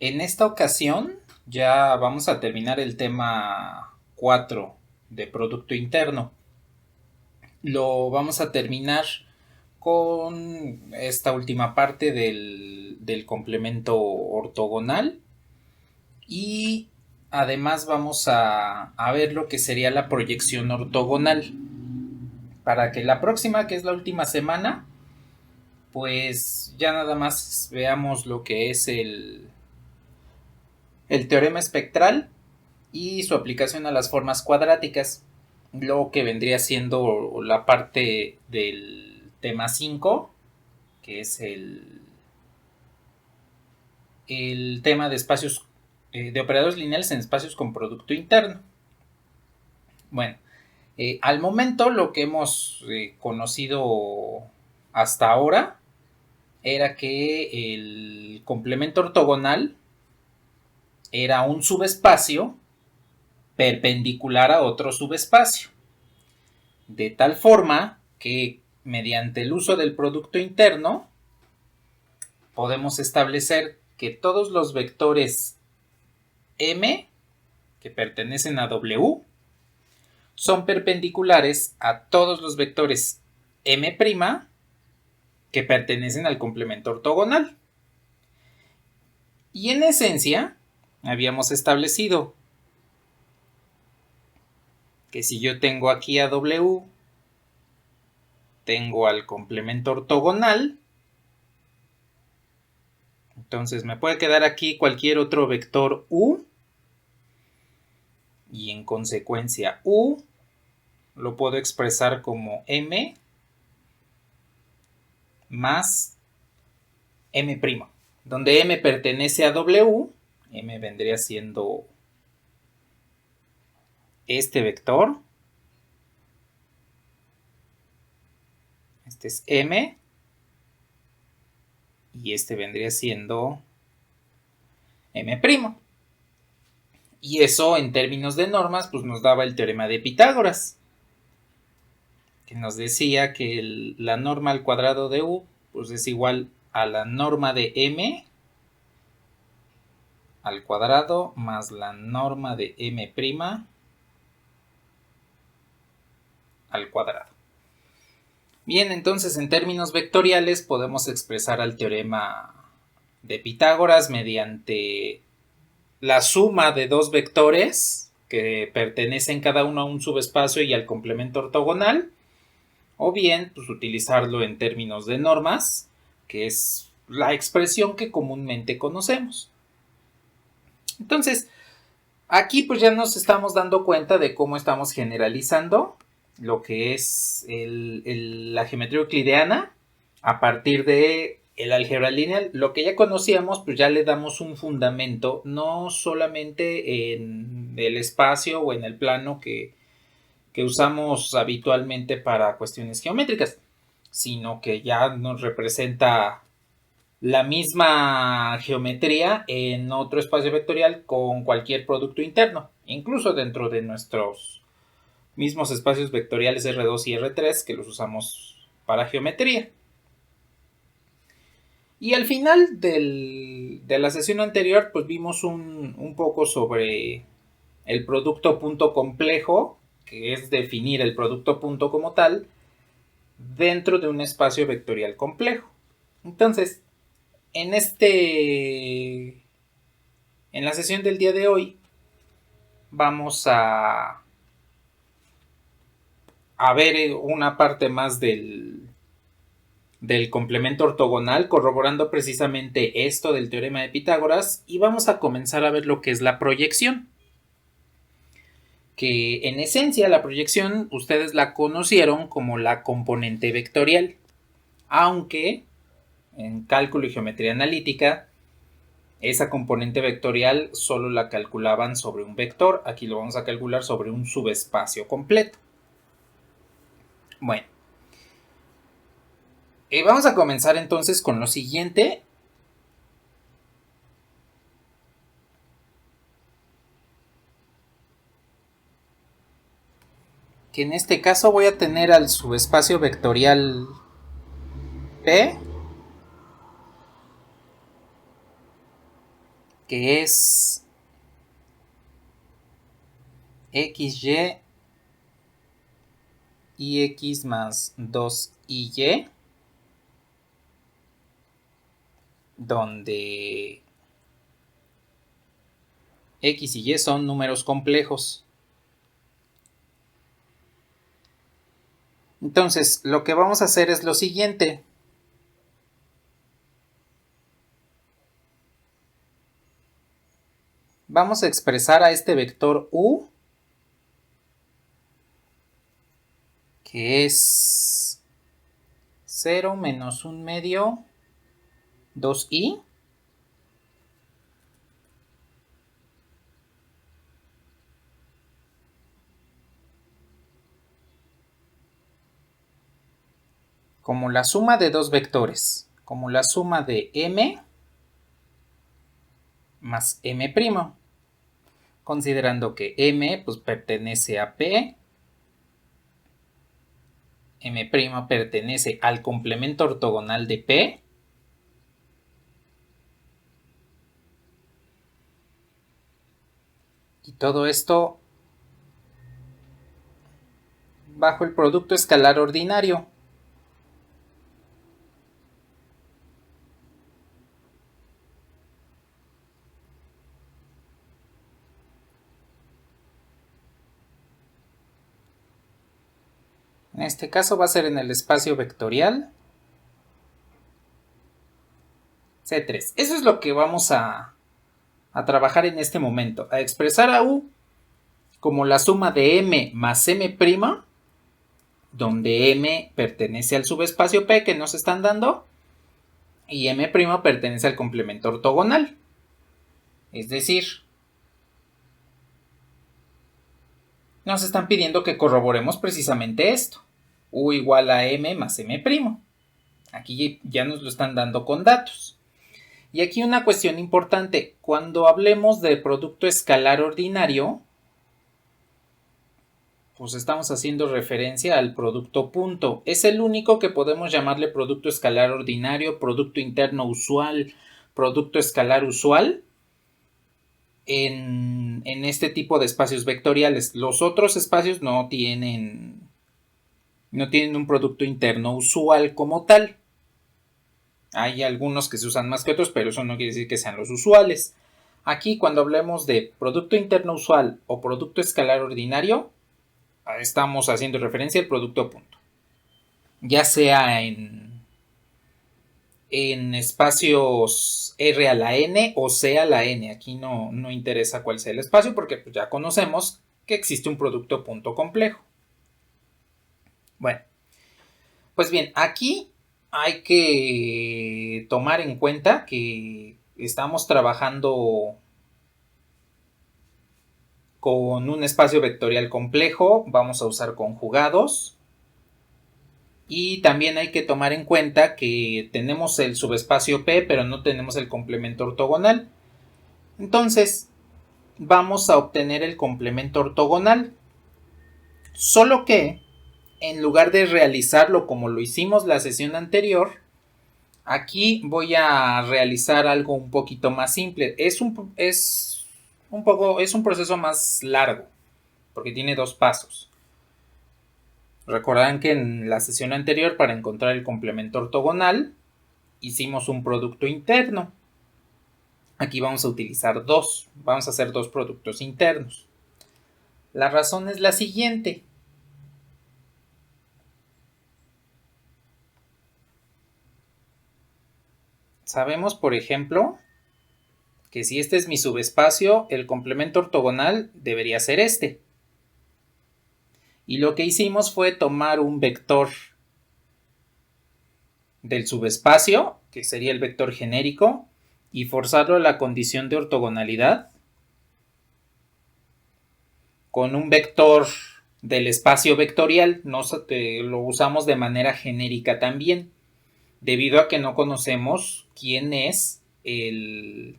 En esta ocasión ya vamos a terminar el tema 4 de Producto Interno. Lo vamos a terminar con esta última parte del complemento ortogonal y además vamos a ver lo que sería la proyección ortogonal para que la próxima, que es la última semana, pues ya nada más veamos lo que es el teorema espectral y su aplicación a las formas cuadráticas, lo que vendría siendo la parte del tema 5, que es el tema de espacios, de operadores lineales en espacios con producto interno. Bueno, al momento lo que hemos conocido hasta ahora era que el complemento ortogonal era un subespacio perpendicular a otro subespacio, de tal forma que mediante el uso del producto interno podemos establecer que todos los vectores M que pertenecen a W son perpendiculares a todos los vectores M' que pertenecen al complemento ortogonal. Y en esencia habíamos establecido que si yo tengo aquí a W, tengo al complemento ortogonal, entonces me puede quedar aquí cualquier otro vector U, y en consecuencia U lo puedo expresar como M más M', donde M pertenece a W, M vendría siendo este vector, este es M, y este vendría siendo M'. Y eso en términos de normas pues nos daba el teorema de Pitágoras, que nos decía que la norma al cuadrado de U pues es igual a la norma de M al cuadrado más la norma de M' al cuadrado. Bien, entonces en términos vectoriales podemos expresar al teorema de Pitágoras mediante la suma de dos vectores que pertenecen cada uno a un subespacio y al complemento ortogonal, o bien pues, utilizarlo en términos de normas, que es la expresión que comúnmente conocemos. Entonces, aquí pues ya nos estamos dando cuenta de cómo estamos generalizando lo que es la geometría euclideana a partir de el álgebra lineal. Lo que ya conocíamos, pues ya le damos un fundamento, no solamente en el espacio o en el plano que usamos habitualmente para cuestiones geométricas, sino que ya nos representa la misma geometría en otro espacio vectorial con cualquier producto interno, incluso dentro de nuestros mismos espacios vectoriales R2 y R3 que los usamos para geometría. Y al final de la sesión anterior pues vimos un poco sobre el producto punto complejo, que es definir el producto punto como tal dentro de un espacio vectorial complejo. Entonces, en la sesión del día de hoy vamos a ver una parte más del complemento ortogonal, corroborando precisamente esto del teorema de Pitágoras, y vamos a comenzar a ver lo que es la proyección. Que en esencia la proyección ustedes la conocieron como la componente vectorial, aunque en cálculo y geometría analítica esa componente vectorial solo la calculaban sobre un vector. Aquí lo vamos a calcular sobre un subespacio completo. Bueno, vamos a comenzar entonces con lo siguiente. Que en este caso voy a tener al subespacio vectorial P, que es xy y x más 2y, donde x y y son números complejos. Entonces, lo que vamos a hacer es lo siguiente. Vamos a expresar a este vector u, que es 0 menos 1 medio 2i, como la suma de dos vectores, como la suma de m más m', considerando que m pues, pertenece a P, m' pertenece al complemento ortogonal de P, y todo esto bajo el producto escalar ordinario. En este caso va a ser en el espacio vectorial C3. Eso es lo que vamos a trabajar en este momento, a expresar a U como la suma de m más m', donde m pertenece al subespacio P que nos están dando y m' pertenece al complemento ortogonal. Es decir, nos están pidiendo que corroboremos precisamente esto. U igual a m más m'. Aquí ya nos lo están dando con datos. Y aquí una cuestión importante. Cuando hablemos de producto escalar ordinario, pues estamos haciendo referencia al producto punto. Es el único que podemos llamarle producto escalar ordinario, producto interno usual, producto escalar usual en este tipo de espacios vectoriales. Los otros espacios no tienen un producto interno usual como tal. Hay algunos que se usan más que otros, pero eso no quiere decir que sean los usuales. Aquí, cuando hablemos de producto interno usual o producto escalar ordinario, estamos haciendo referencia al producto punto. Ya sea en espacios R a la N o C a la N. Aquí no interesa cuál sea el espacio porque pues ya conocemos que existe un producto punto complejo. Bueno, pues bien, aquí hay que tomar en cuenta que estamos trabajando con un espacio vectorial complejo, vamos a usar conjugados. Y también hay que tomar en cuenta que tenemos el subespacio P, pero no tenemos el complemento ortogonal. Entonces, vamos a obtener el complemento ortogonal. Solo que, en lugar de realizarlo como lo hicimos la sesión anterior, aquí voy a realizar algo un poquito más simple. Es un proceso más largo, porque tiene dos pasos. Recordarán que en la sesión anterior, para encontrar el complemento ortogonal, hicimos un producto interno. Aquí vamos a utilizar dos. Vamos a hacer dos productos internos. La razón es la siguiente. Sabemos, por ejemplo, que si este es mi subespacio, el complemento ortogonal debería ser este. Y lo que hicimos fue tomar un vector del subespacio, que sería el vector genérico, y forzarlo a la condición de ortogonalidad con un vector del espacio vectorial. Lo usamos de manera genérica también, debido a que no conocemos quién es el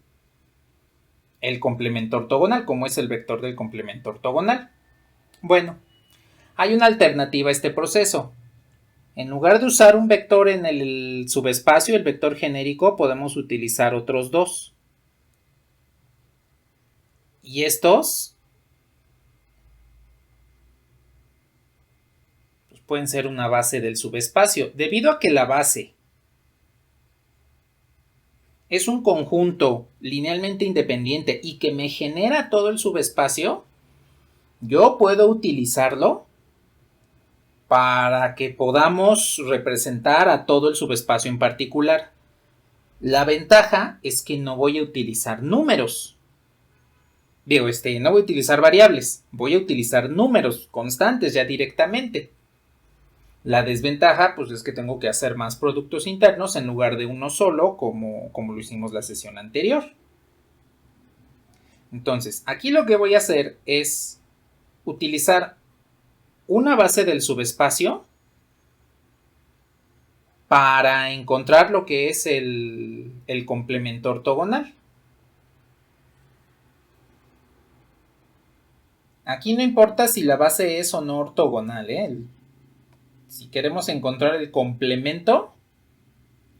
complemento ortogonal, como es el vector del complemento ortogonal. Bueno, hay una alternativa a este proceso. En lugar de usar un vector en el subespacio, el vector genérico, podemos utilizar otros dos. Y estos pues, pueden ser una base del subespacio. Debido a que la base es un conjunto linealmente independiente y que me genera todo el subespacio, yo puedo utilizarlo para que podamos representar a todo el subespacio en particular. La ventaja es que no voy a utilizar números. Digo, no voy a utilizar variables, voy a utilizar números constantes ya directamente. La desventaja, pues es que tengo que hacer más productos internos en lugar de uno solo, como lo hicimos la sesión anterior. Entonces, aquí lo que voy a hacer es utilizar una base del subespacio para encontrar lo que es el complemento ortogonal. Aquí no importa si la base es o no ortogonal, Si queremos encontrar el complemento,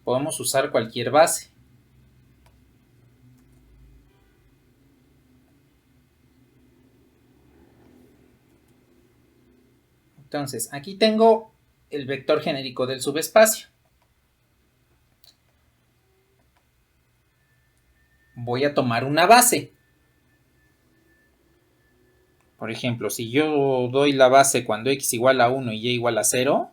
podemos usar cualquier base. Entonces, aquí tengo el vector genérico del subespacio. Voy a tomar una base. Por ejemplo, si yo doy la base cuando x igual a 1 y y igual a 0,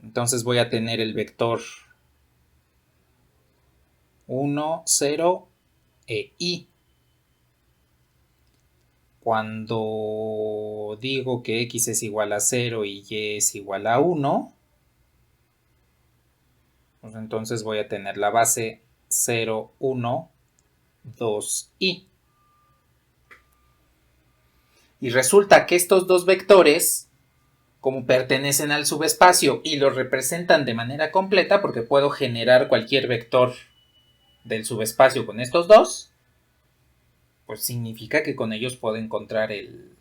entonces voy a tener el vector 1, 0 e y. Cuando digo que x es igual a 0 y y es igual a 1, pues entonces voy a tener la base 0, 1, 2 y. Y resulta que estos dos vectores, como pertenecen al subespacio y los representan de manera completa, porque puedo generar cualquier vector del subespacio con estos dos, pues significa que con ellos puedo encontrar el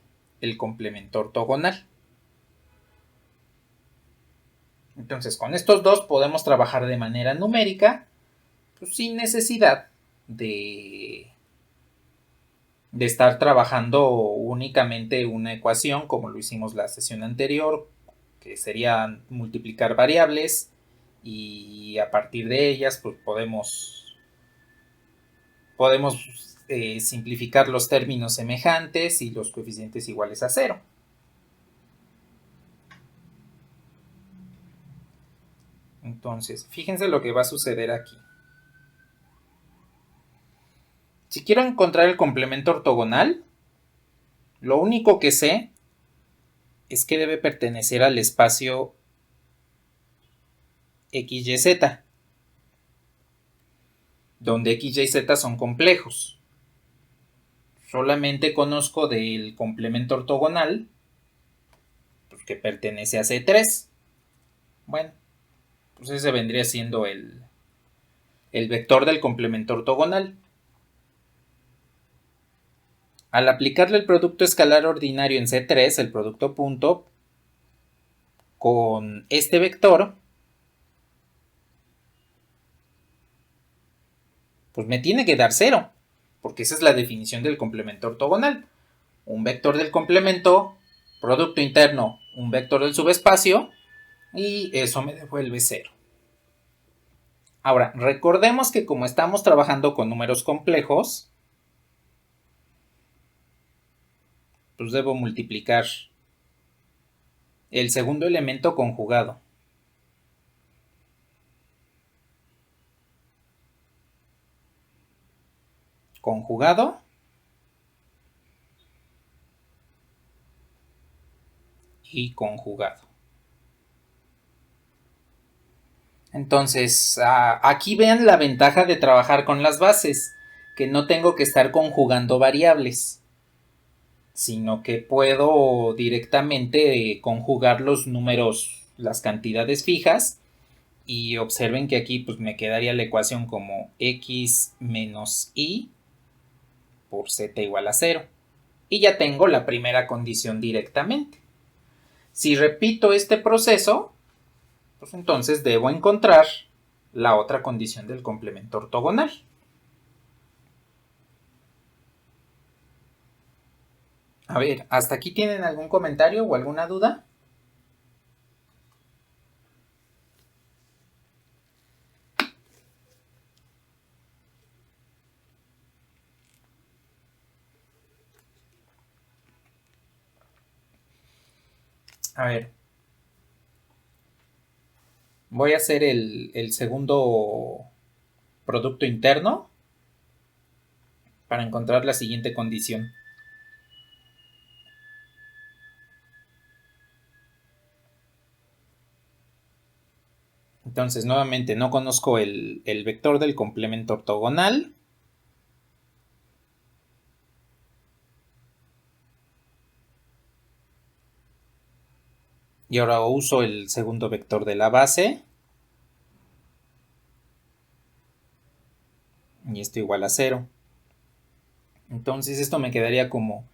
complemento ortogonal. Entonces, con estos dos podemos trabajar de manera numérica, pues sin necesidad de estar trabajando únicamente una ecuación como lo hicimos la sesión anterior, que sería multiplicar variables y a partir de ellas pues podemos simplificar los términos semejantes y los coeficientes iguales a 0. Entonces, fíjense lo que va a suceder aquí. Si quiero encontrar el complemento ortogonal, lo único que sé es que debe pertenecer al espacio X, Y, Z, donde X, Y, Z son complejos. Solamente conozco del complemento ortogonal pues, que pertenece a C3. Bueno, pues ese vendría siendo el vector del complemento ortogonal. Al aplicarle el producto escalar ordinario en C3, el producto punto, con este vector, pues me tiene que dar 0, porque esa es la definición del complemento ortogonal. Un vector del complemento, producto interno, un vector del subespacio, y eso me devuelve 0. Ahora, recordemos que como estamos trabajando con números complejos, pues debo multiplicar el segundo elemento conjugado. Conjugado y conjugado. Entonces, aquí vean la ventaja de trabajar con las bases, que no tengo que estar conjugando variables, sino que puedo directamente conjugar los números, las cantidades fijas, y observen que aquí pues me quedaría la ecuación como x menos y por z igual a 0. Y ya tengo la primera condición directamente. Si repito este proceso, pues entonces debo encontrar la otra condición del complemento ortogonal. A ver, ¿hasta aquí tienen algún comentario o alguna duda? A ver, voy a hacer el segundo producto interno para encontrar la siguiente condición. Entonces, nuevamente, no conozco el vector del complemento ortogonal. Y ahora uso el segundo vector de la base. Y esto igual a 0. Entonces esto me quedaría como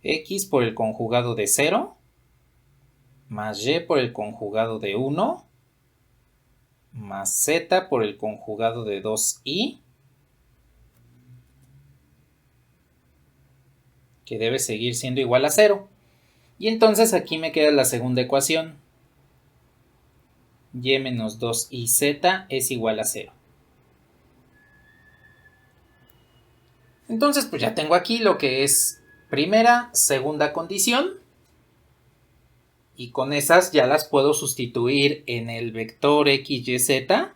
x por el conjugado de 0 más y por el conjugado de 1 más z por el conjugado de 2i, que debe seguir siendo igual a 0. Y entonces aquí me queda la segunda ecuación. Y menos 2iz es igual a 0. Entonces pues ya tengo aquí lo que es primera, segunda condición. Y con esas ya las puedo sustituir en el vector x, y, z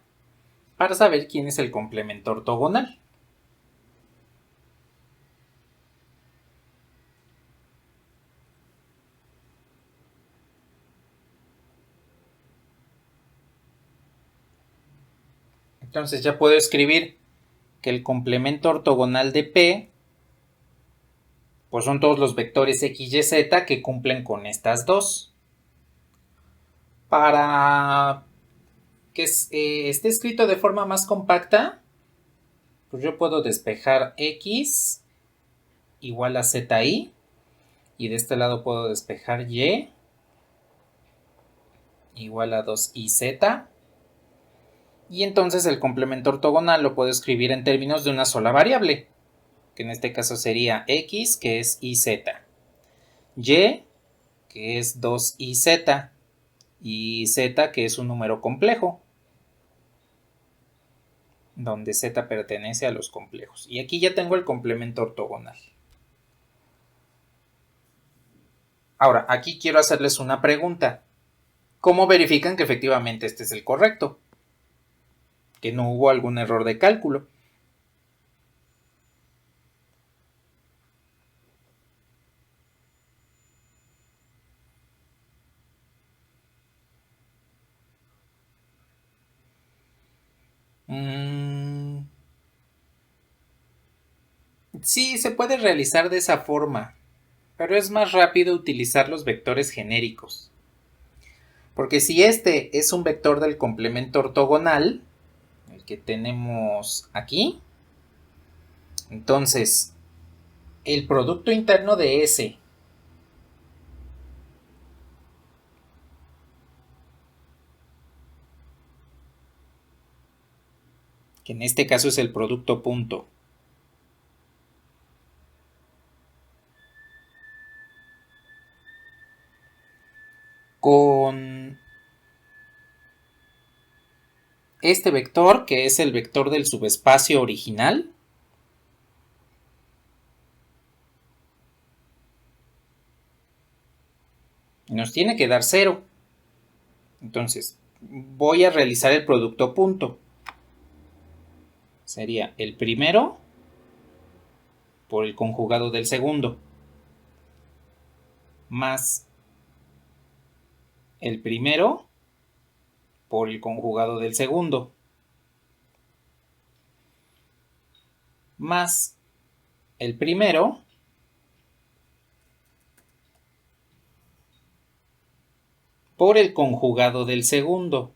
para saber quién es el complemento ortogonal. Entonces ya puedo escribir que el complemento ortogonal de P pues son todos los vectores x, y, z que cumplen con estas dos. Para que esté escrito de forma más compacta, pues yo puedo despejar x igual a zi, y de este lado puedo despejar y igual a 2iz, y entonces el complemento ortogonal lo puedo escribir en términos de una sola variable, que en este caso sería x, que es iz, y, que es 2iz, y z, que es un número complejo, donde z pertenece a los complejos. Y aquí ya tengo el complemento ortogonal. Ahora, aquí quiero hacerles una pregunta. ¿Cómo verifican que efectivamente este es el correcto? Que no hubo algún error de cálculo. Sí, se puede realizar de esa forma, pero es más rápido utilizar los vectores genéricos. Porque si este es un vector del complemento ortogonal, el que tenemos aquí, entonces el producto interno de S que en este caso es el producto punto, con este vector, que es el vector del subespacio original, nos tiene que dar 0. Entonces, voy a realizar el producto punto. Sería el primero por el conjugado del segundo, más el primero por el conjugado del segundo, más el primero por el conjugado del segundo.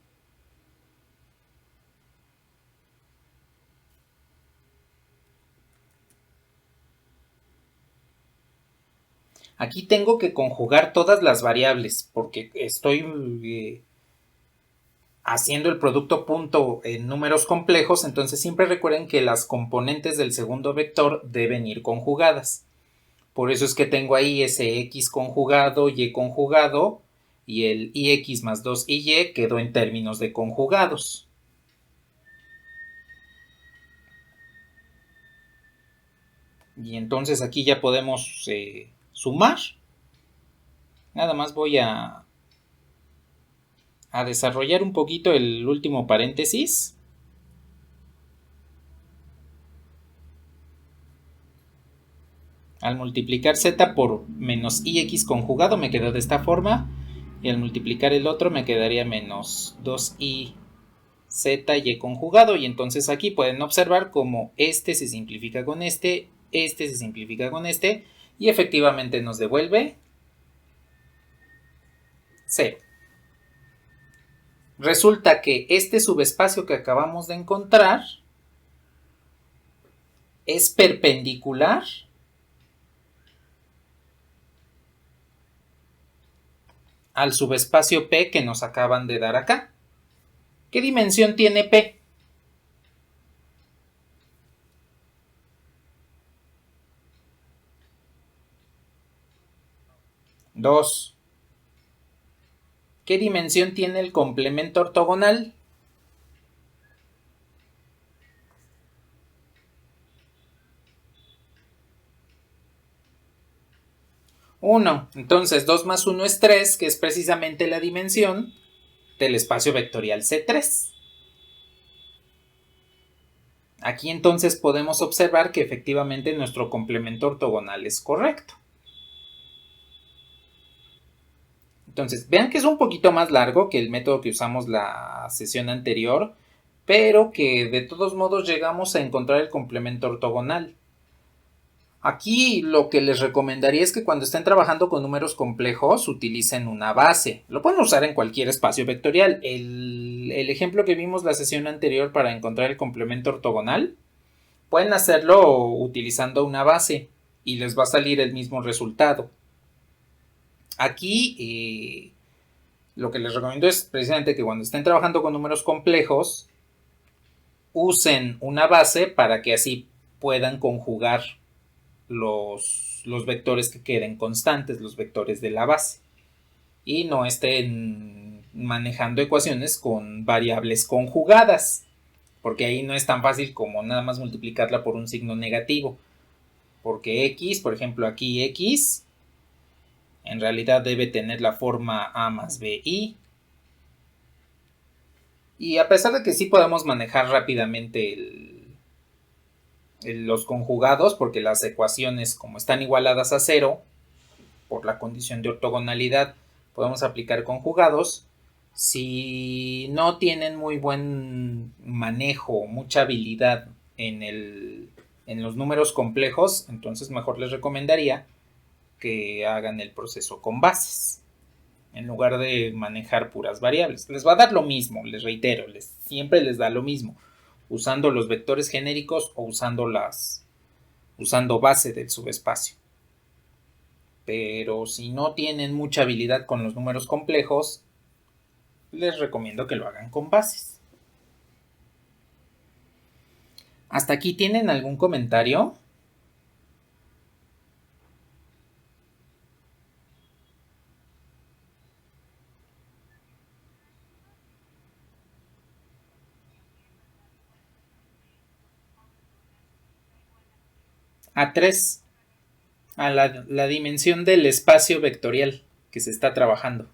Aquí tengo que conjugar todas las variables porque estoy haciendo el producto punto en números complejos, entonces siempre recuerden que las componentes del segundo vector deben ir conjugadas. Por eso es que tengo ahí ese x conjugado, y conjugado, y el ix más 2y quedó en términos de conjugados. Y entonces aquí ya podemos sumar. Nada más voy a desarrollar un poquito el último paréntesis. Al multiplicar z por menos ix conjugado me quedó de esta forma. Y al multiplicar el otro me quedaría menos 2i z y conjugado. Y entonces aquí pueden observar cómo este se simplifica con este se simplifica con este. Y efectivamente nos devuelve 0. Resulta que este subespacio que acabamos de encontrar es perpendicular al subespacio P que nos acaban de dar acá. ¿Qué dimensión tiene P? Dos. ¿Qué dimensión tiene el complemento ortogonal? 1. Entonces 2 más 1 es 3, que es precisamente la dimensión del espacio vectorial C3. Aquí entonces podemos observar que efectivamente nuestro complemento ortogonal es correcto. Entonces, vean que es un poquito más largo que el método que usamos la sesión anterior, pero que de todos modos llegamos a encontrar el complemento ortogonal. Aquí lo que les recomendaría es que cuando estén trabajando con números complejos utilicen una base. Lo pueden usar en cualquier espacio vectorial. El ejemplo que vimos la sesión anterior para encontrar el complemento ortogonal, pueden hacerlo utilizando una base y les va a salir el mismo resultado. Aquí lo que les recomiendo es precisamente que cuando estén trabajando con números complejos usen una base para que así puedan conjugar los vectores que queden constantes, los vectores de la base, y no estén manejando ecuaciones con variables conjugadas, porque ahí no es tan fácil como nada más multiplicarla por un signo negativo, porque x, por ejemplo aquí x, en realidad debe tener la forma a más bi, y a pesar de que sí podemos manejar rápidamente los conjugados, porque las ecuaciones como están igualadas a 0, por la condición de ortogonalidad, podemos aplicar conjugados. Si no tienen muy buen manejo, mucha habilidad en los números complejos, entonces mejor les recomendaría que hagan el proceso con bases, en lugar de manejar puras variables. Les va a dar lo mismo, les reitero, siempre les da lo mismo, usando los vectores genéricos o usando base del subespacio. Pero si no tienen mucha habilidad con los números complejos, les recomiendo que lo hagan con bases. ¿Hasta aquí tienen algún comentario? A 3, a la dimensión del espacio vectorial que se está trabajando,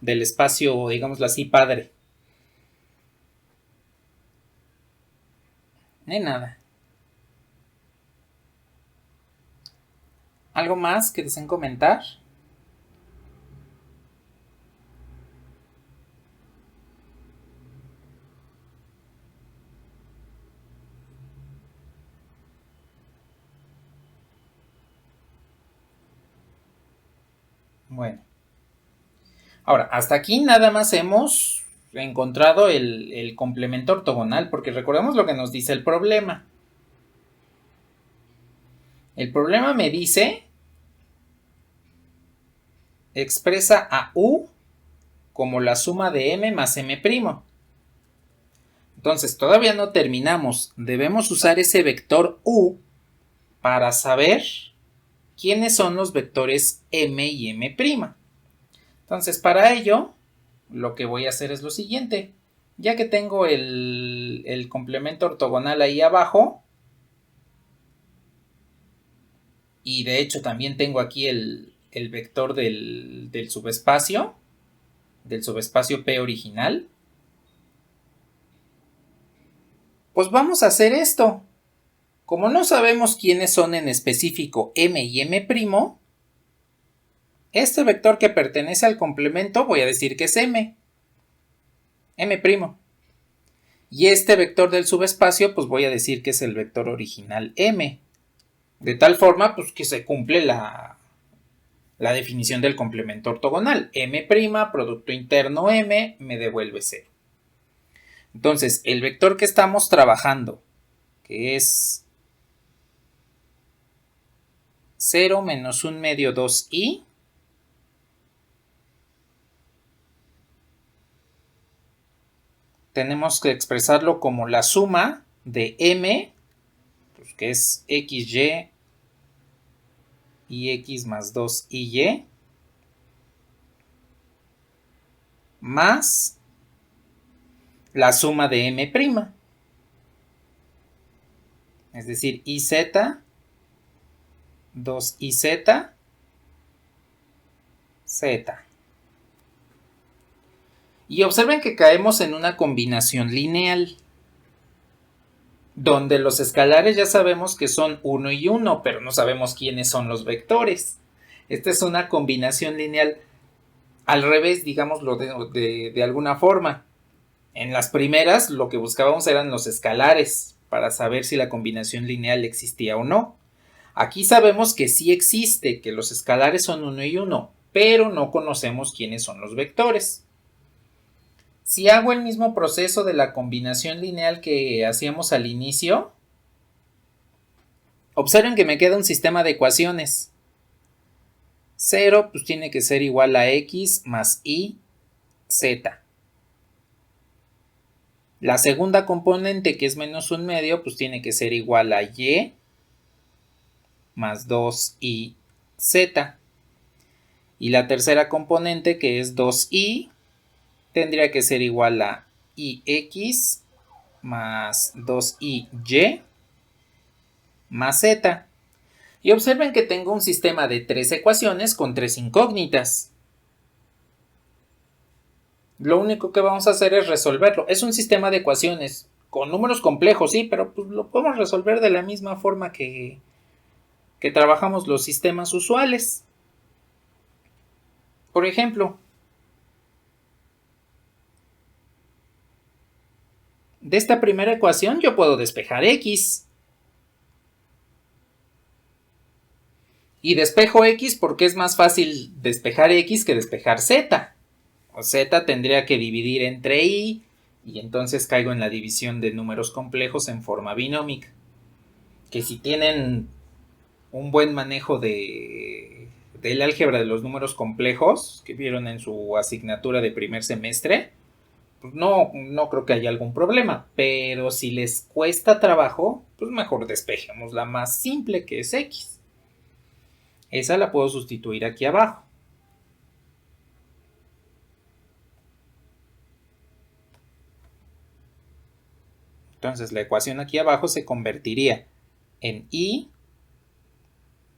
del espacio, digámoslo así, padre. De nada. ¿Algo más que deseen comentar? Bueno. Ahora, hasta aquí nada más hemos encontrado el complemento ortogonal, porque recordemos lo que nos dice el problema. El problema me dice, expresa a U como la suma de m más m'. Entonces, todavía no terminamos. Debemos usar ese vector U para saber quiénes son los vectores m y m'. Entonces, para ello, lo que voy a hacer es lo siguiente. Ya que tengo el complemento ortogonal ahí abajo, y de hecho también tengo aquí el vector del subespacio P original, pues vamos a hacer esto. Como no sabemos quiénes son en específico m y m', este vector que pertenece al complemento voy a decir que es m'. Y este vector del subespacio pues voy a decir que es el vector original m. De tal forma pues que se cumple la definición del complemento ortogonal. M', producto interno m, me devuelve 0. Entonces, el vector que estamos trabajando, que es 0 menos 1 medio 2i, tenemos que expresarlo como la suma de m, pues, que es xy y x más 2y, más la suma de m', es decir, iz, 2iz, z. Y observen que caemos en una combinación lineal, donde los escalares ya sabemos que son 1 y 1, pero no sabemos quiénes son los vectores. Esta es una combinación lineal al revés, digámoslo de alguna forma. En las primeras lo que buscábamos eran los escalares para saber si la combinación lineal existía o no. Aquí sabemos que sí existe, que los escalares son 1 y 1, pero no conocemos quiénes son los vectores. Si hago el mismo proceso de la combinación lineal que hacíamos al inicio, observen que me queda un sistema de ecuaciones. 0 pues tiene que ser igual a x más y, z. La segunda componente, que es menos 1 medio, pues tiene que ser igual a y más 2y, z. Y la tercera componente, que es 2y, tendría que ser igual a ix más 2y más z. Y observen que tengo un sistema de 3 ecuaciones con 3 incógnitas. Lo único que vamos a hacer es resolverlo. Es un sistema de ecuaciones con números complejos, sí, pero pues lo podemos resolver de la misma forma que trabajamos los sistemas usuales. Por ejemplo, de esta primera ecuación yo puedo despejar x. Y despejo x porque es más fácil despejar x que despejar z. O z tendría que dividir entre y entonces caigo en la división de números complejos en forma binómica. Que si tienen un buen manejo del álgebra de los números complejos que vieron en su asignatura de primer semestre, pues no creo que haya algún problema. Pero si les cuesta trabajo, pues mejor despejemos la más simple, que es x. Esa la puedo sustituir aquí abajo. Entonces la ecuación aquí abajo se convertiría en y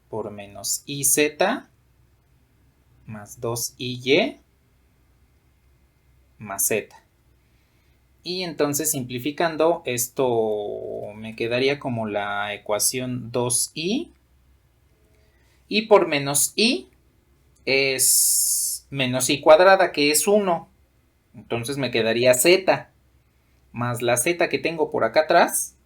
por menos iz más 2y más z. Y entonces simplificando, esto me quedaría como la ecuación 2y. Y por menos y es menos y cuadrada, que es 1. Entonces me quedaría z más la z que tengo por acá atrás.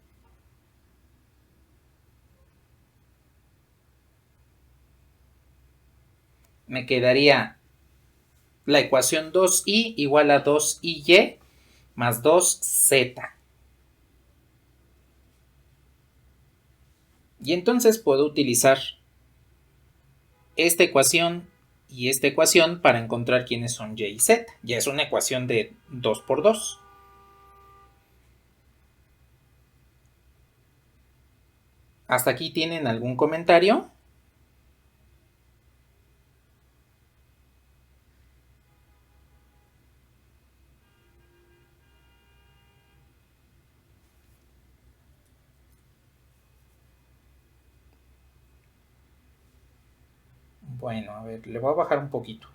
Me quedaría la ecuación 2y igual a 2y más 2z. Y entonces puedo utilizar esta ecuación y esta ecuación para encontrar quiénes son y y z. Ya es una ecuación de 2 por 2. ¿Hasta aquí tienen algún comentario? Bueno, a ver, le voy a bajar un poquito.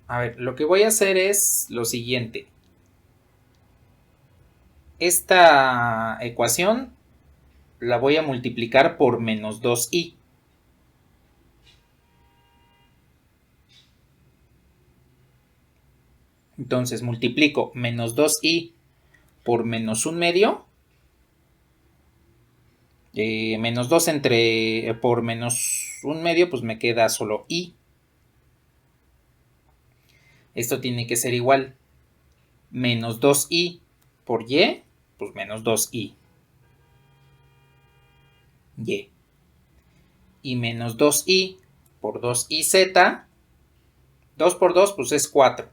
A ver, lo que voy a hacer es lo siguiente. Esta ecuación la voy a multiplicar por menos 2i. Entonces multiplico menos 2i por menos 1/2. Menos 2 por menos 1/2, pues me queda solo i. Esto tiene que ser igual. Menos 2i por y, pues menos 2i. Y. Y menos 2i por 2iz. 2 por 2, pues es 4.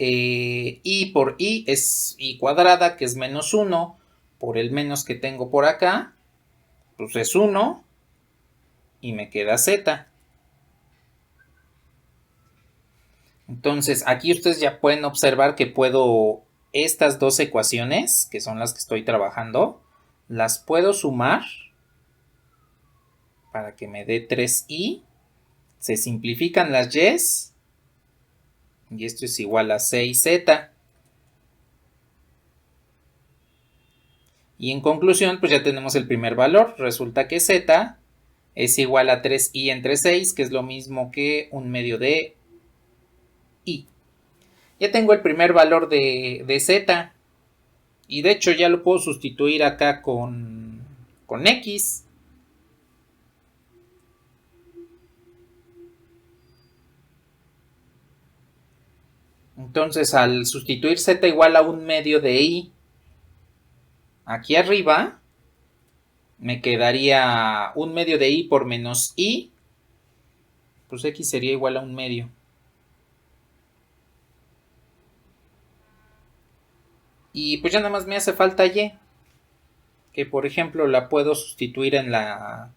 I por i es i cuadrada, que es menos 1, por el menos que tengo por acá, pues es 1, y me queda z. Entonces, aquí ustedes ya pueden observar que puedo, estas dos ecuaciones, que son las que estoy trabajando, las puedo sumar para que me dé 3i. Se simplifican las y's, y esto es igual a 6z. Y en conclusión, pues ya tenemos el primer valor. Resulta que z es igual a 3i entre 6, que es lo mismo que 1/2 de i. Ya tengo el primer valor de z. Y de hecho ya lo puedo sustituir acá con x. Entonces al sustituir z igual a 1/2 de i aquí arriba, me quedaría 1/2 de i por menos i, pues x sería igual a 1/2. Y pues ya nada más me hace falta y, que por ejemplo la puedo sustituir en la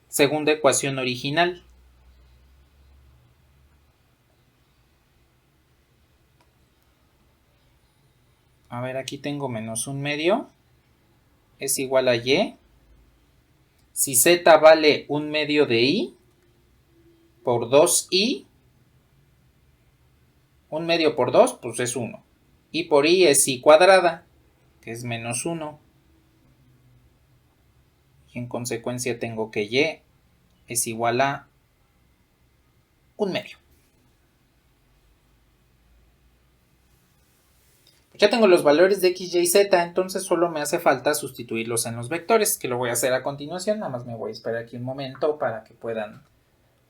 segunda ecuación original. A ver, aquí tengo menos 1/2, es igual a y. Si z vale 1/2 de i por 2i, 1/2 por 2, pues es 1. Y por i es i cuadrada, que es menos 1. Y en consecuencia tengo que y es igual a 1/2. Ya tengo los valores de x, y, z, entonces solo me hace falta sustituirlos en los vectores, que lo voy a hacer a continuación. Nada más me voy a esperar aquí un momento para que puedan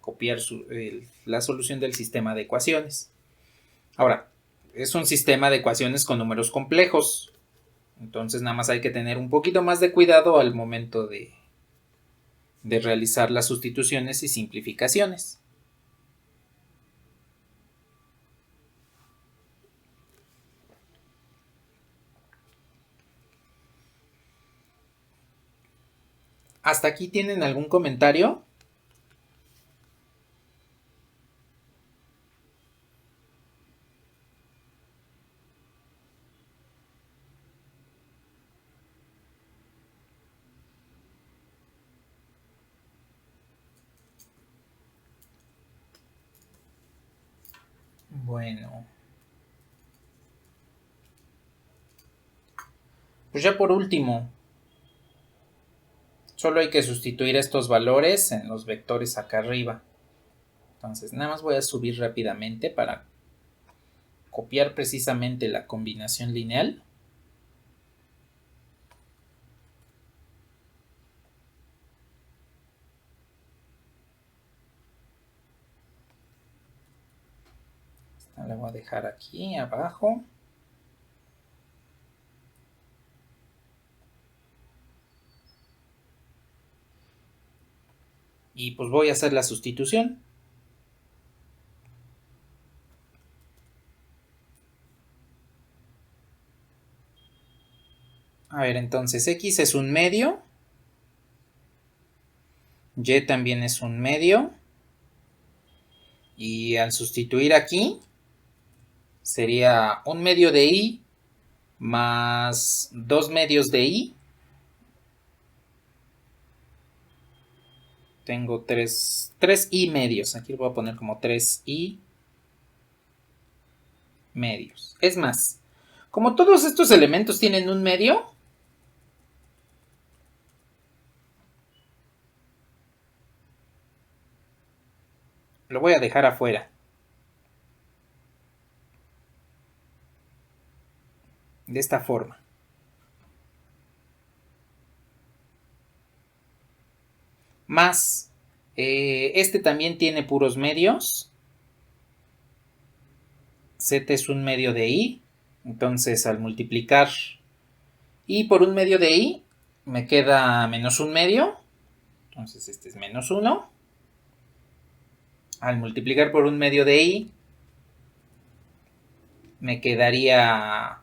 copiar la solución del sistema de ecuaciones. Ahora, es un sistema de ecuaciones con números complejos, entonces nada más hay que tener un poquito más de cuidado al momento de realizar las sustituciones y simplificaciones. ¿Hasta aquí tienen algún comentario? Bueno. Pues ya por último, solo hay que sustituir estos valores en los vectores acá arriba. Entonces nada más voy a subir rápidamente para copiar precisamente la combinación lineal. Esta la voy a dejar aquí abajo. Y pues voy a hacer la sustitución. A ver, entonces x es 1/2. Y también es 1/2. Y al sustituir aquí, sería un medio de i más 2 medios de i. Tengo 3 i medios. Aquí lo voy a poner como 3 i medios. Es más, como todos estos elementos tienen un medio, lo voy a dejar afuera. De esta forma. Más, este también tiene puros medios. Z es un medio de i. Entonces al multiplicar i por un medio de i, me queda menos un medio. Entonces este es menos 1. Al multiplicar por un medio de i, me quedaría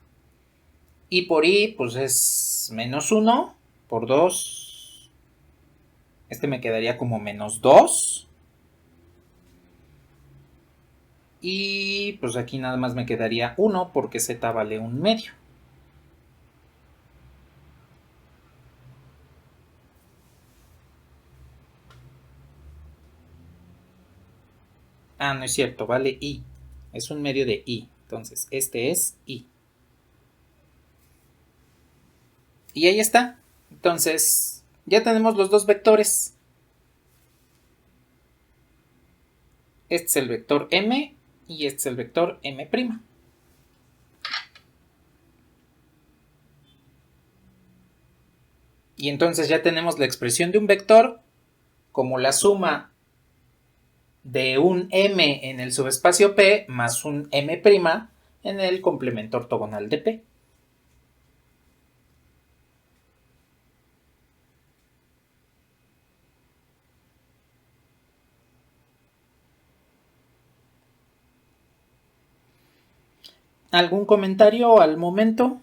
i por i, pues es menos 1 por 2. Este me quedaría como menos 2. Y pues aquí nada más me quedaría 1 porque z vale un medio. Ah, no es cierto, vale i. Es un medio de i. Entonces, este es i. Y ahí está. Entonces, ya tenemos los dos vectores. Este es el vector m y este es el vector m'. Y entonces ya tenemos la expresión de un vector como la suma de un m en el subespacio P más un m' en el complemento ortogonal de P. ¿Algún comentario al momento?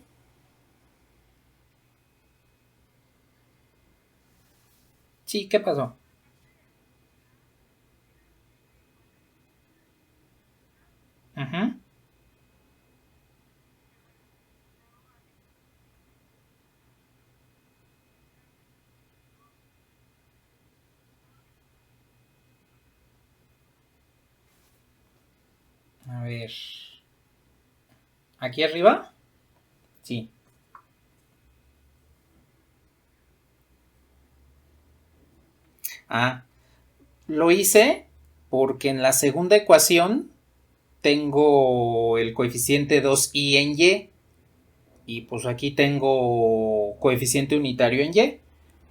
Sí, ¿qué pasó? Uh-huh. A ver. ¿Aquí arriba? Sí. Ah, lo hice porque en la segunda ecuación tengo el coeficiente 2i en y. Y pues aquí tengo coeficiente unitario en y.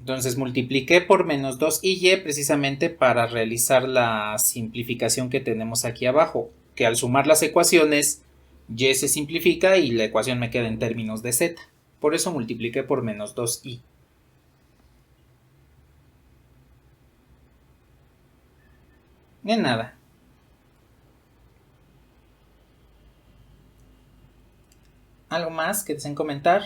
Entonces multipliqué por menos 2y precisamente para realizar la simplificación que tenemos aquí abajo. Que al sumar las ecuaciones, y se simplifica y la ecuación me queda en términos de z. Por eso multipliqué por menos 2i. De nada. ¿Algo más que deseen comentar?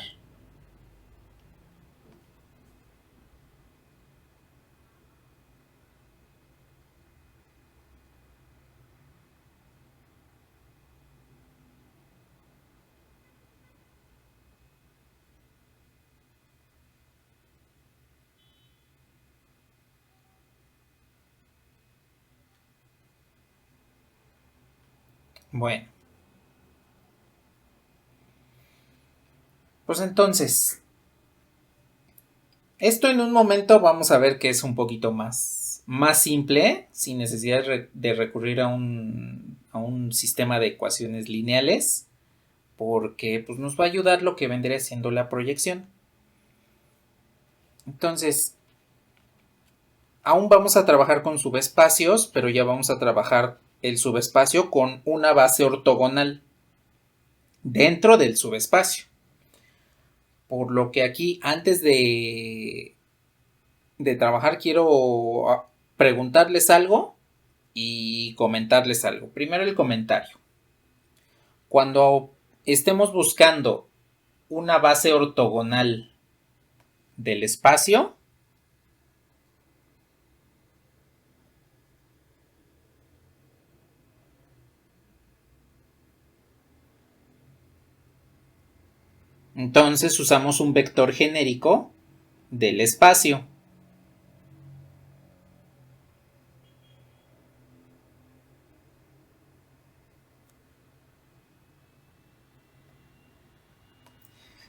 Bueno, pues entonces, esto en un momento vamos a ver que es un poquito más simple, sin necesidad de recurrir a un sistema de ecuaciones lineales, porque pues, nos va a ayudar lo que vendría siendo la proyección. Entonces, aún vamos a trabajar con subespacios, pero ya vamos a trabajar el subespacio con una base ortogonal dentro del subespacio. Por lo que aquí, antes de trabajar, quiero preguntarles algo y comentarles algo. Primero el comentario. Cuando estemos buscando una base ortogonal del espacio, Entonces usamos un vector genérico del espacio.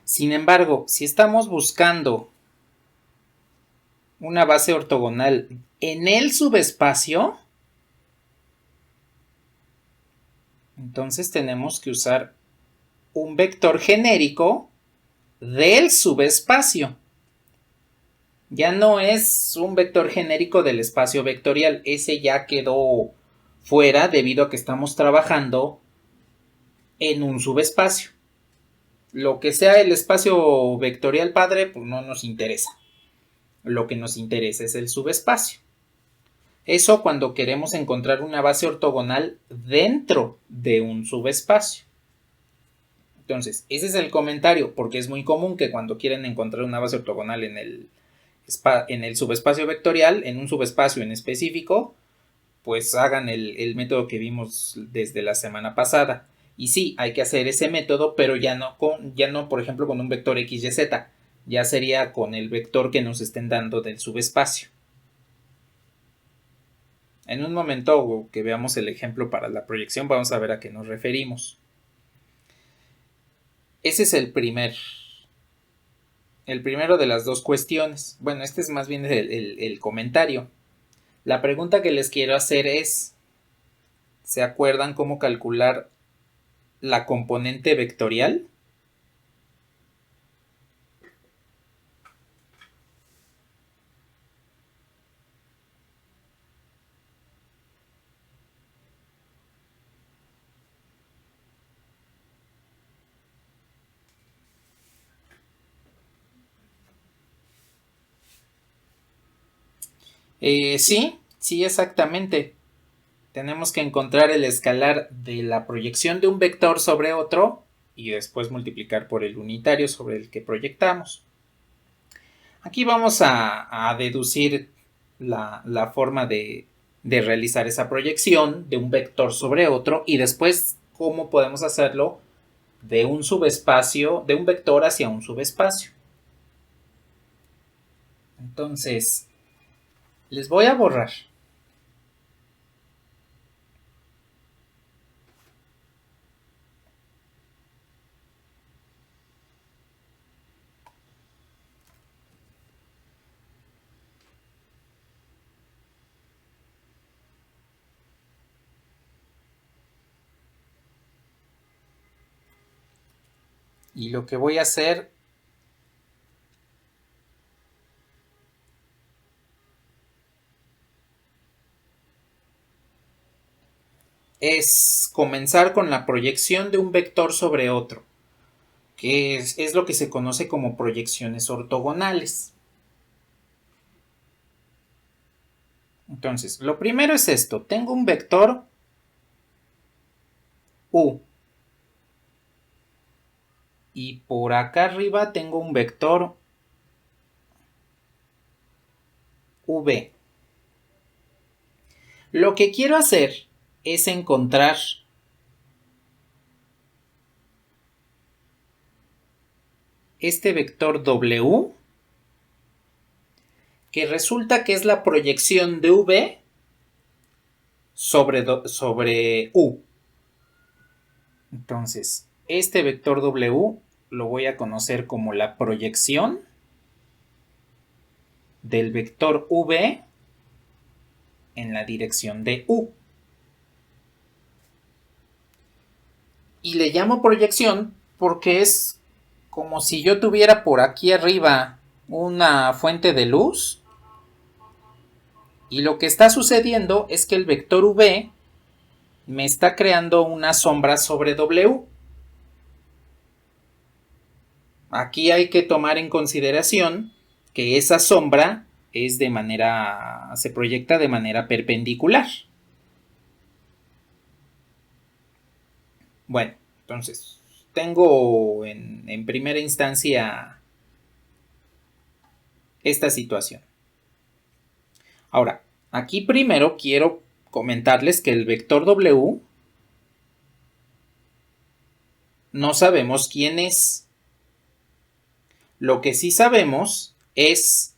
Sin embargo, si estamos buscando una base ortogonal en el subespacio, entonces tenemos que usar un vector genérico del subespacio. Ya no es un vector genérico del espacio vectorial, ese ya quedó fuera debido a que estamos trabajando en un subespacio. Lo que sea el espacio vectorial padre, pues no nos interesa. Lo que nos interesa es el subespacio. Eso cuando queremos encontrar una base ortogonal dentro de un subespacio. Entonces, ese es el comentario, porque es muy común que cuando quieren encontrar una base ortogonal en el subespacio vectorial, en un subespacio en específico, pues hagan el método que vimos desde la semana pasada. Y sí, hay que hacer ese método, pero ya no, por ejemplo, con un vector x, y, z. Ya sería con el vector que nos estén dando del subespacio. En un momento que veamos el ejemplo para la proyección, vamos a ver a qué nos referimos. Ese es el primero de las dos cuestiones. Bueno, este es más bien el comentario. La pregunta que les quiero hacer es, ¿se acuerdan cómo calcular la componente vectorial? Sí, exactamente. Tenemos que encontrar el escalar de la proyección de un vector sobre otro y después multiplicar por el unitario sobre el que proyectamos. Aquí vamos a deducir la forma de realizar esa proyección de un vector sobre otro y después cómo podemos hacerlo de un subespacio, de un vector hacia un subespacio. Entonces, les voy a borrar. Y lo que voy a hacer es comenzar con la proyección de un vector sobre otro, que es lo que se conoce como proyecciones ortogonales. Entonces, lo primero es esto. Tengo un vector U. Y por acá arriba tengo un vector V. Lo que quiero hacer es encontrar este vector W, que resulta que es la proyección de V sobre U. Entonces, este vector W lo voy a conocer como la proyección del vector V en la dirección de U. Y le llamo proyección porque es como si yo tuviera por aquí arriba una fuente de luz y lo que está sucediendo es que el vector V me está creando una sombra sobre W. Aquí hay que tomar en consideración que esa sombra se proyecta de manera perpendicular. Bueno, entonces tengo en primera instancia esta situación. Ahora, aquí primero quiero comentarles que el vector W no sabemos quién es. Lo que sí sabemos es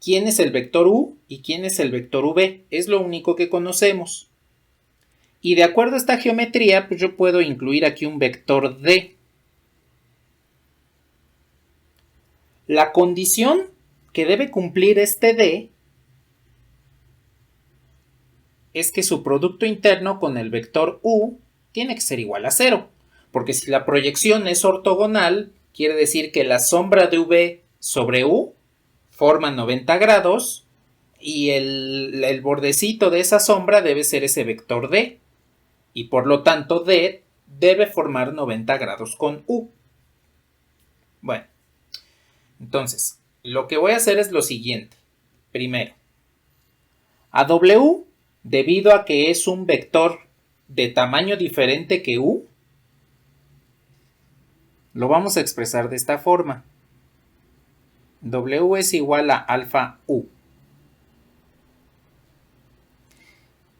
quién es el vector u y quién es el vector v. Es lo único que conocemos. Y de acuerdo a esta geometría, pues yo puedo incluir aquí un vector d. La condición que debe cumplir este d es que su producto interno con el vector u tiene que ser igual a 0. Porque si la proyección es ortogonal, quiere decir que la sombra de v sobre u forma 90 grados y el bordecito de esa sombra debe ser ese vector d. Y por lo tanto d debe formar 90 grados con u. Bueno, entonces, lo que voy a hacer es lo siguiente. Primero, a w, debido a que es un vector de tamaño diferente que u, lo vamos a expresar de esta forma. W es igual a alfa u.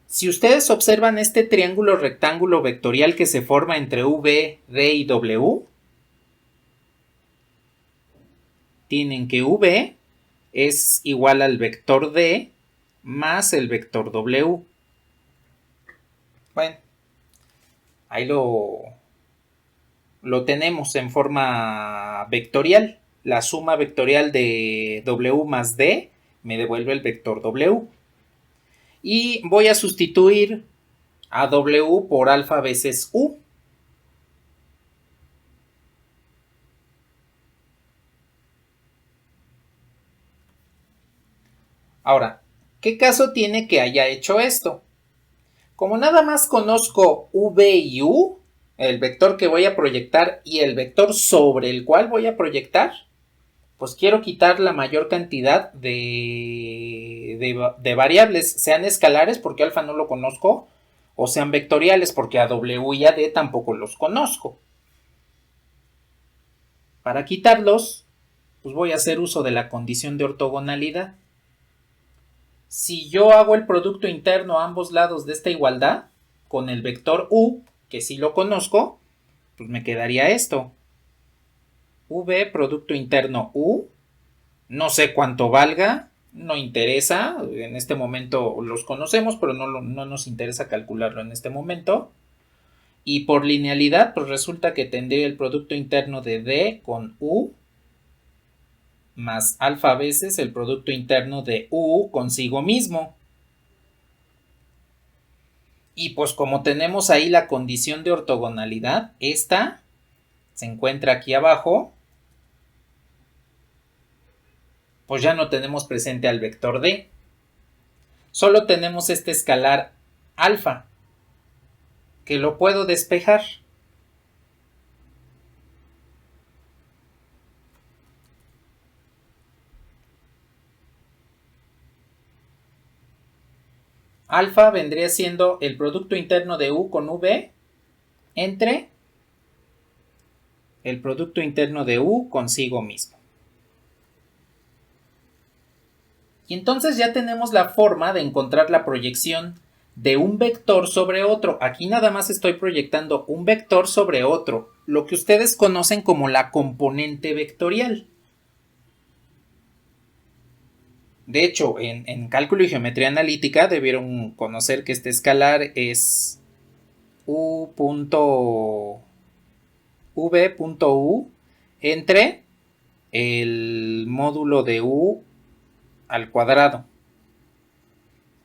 Si ustedes observan este triángulo rectángulo vectorial que se forma entre v, d y w, tienen que v es igual al vector d más el vector w. Bueno, ahí lo tenemos en forma vectorial. La suma vectorial de w más d me devuelve el vector w. Y voy a sustituir a w por alfa veces u. Ahora, ¿qué caso tiene que haya hecho esto? Como nada más conozco v y u, el vector que voy a proyectar y el vector sobre el cual voy a proyectar, pues quiero quitar la mayor cantidad de variables, sean escalares porque alfa no lo conozco, o sean vectoriales porque a w y a d tampoco los conozco. Para quitarlos, pues voy a hacer uso de la condición de ortogonalidad. Si yo hago el producto interno a ambos lados de esta igualdad, con el vector u, que sí lo conozco, pues me quedaría esto. V producto interno u, no sé cuánto valga, no interesa, en este momento los conocemos, pero no nos interesa calcularlo en este momento. Y por linealidad, pues resulta que tendría el producto interno de d con u más alfa veces el producto interno de u consigo mismo. Y pues como tenemos ahí la condición de ortogonalidad, esta se encuentra aquí abajo, pues ya no tenemos presente al vector d. Solo tenemos este escalar alfa, que lo puedo despejar. Alfa vendría siendo el producto interno de u con v entre el producto interno de u consigo mismo. Y entonces ya tenemos la forma de encontrar la proyección de un vector sobre otro. Aquí nada más estoy proyectando un vector sobre otro, lo que ustedes conocen como la componente vectorial. De hecho, en cálculo y geometría analítica debieron conocer que este escalar es v.u entre el módulo de u al cuadrado.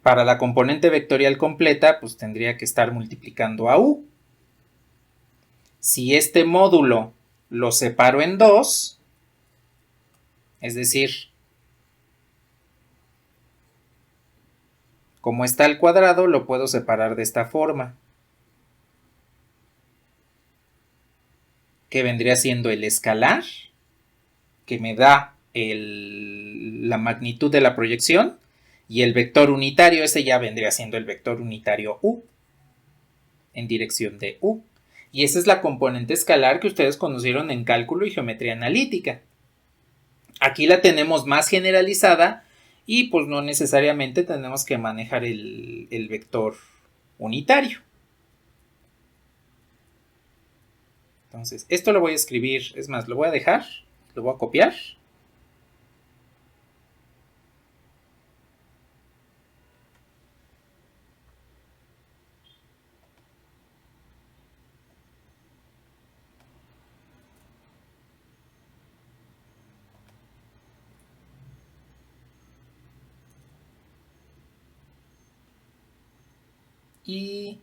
Para la componente vectorial completa, pues tendría que estar multiplicando a u. Si este módulo lo separo en 2, es decir, como está al cuadrado, lo puedo separar de esta forma, que vendría siendo el escalar, que me da la magnitud de la proyección, y el vector unitario, ese ya vendría siendo el vector unitario u, en dirección de u. Y esa es la componente escalar que ustedes conocieron en cálculo y geometría analítica. Aquí la tenemos más generalizada y pues no necesariamente tenemos que manejar el vector unitario. Entonces, esto lo voy a escribir, es más, lo voy a dejar Lo voy a copiar. Y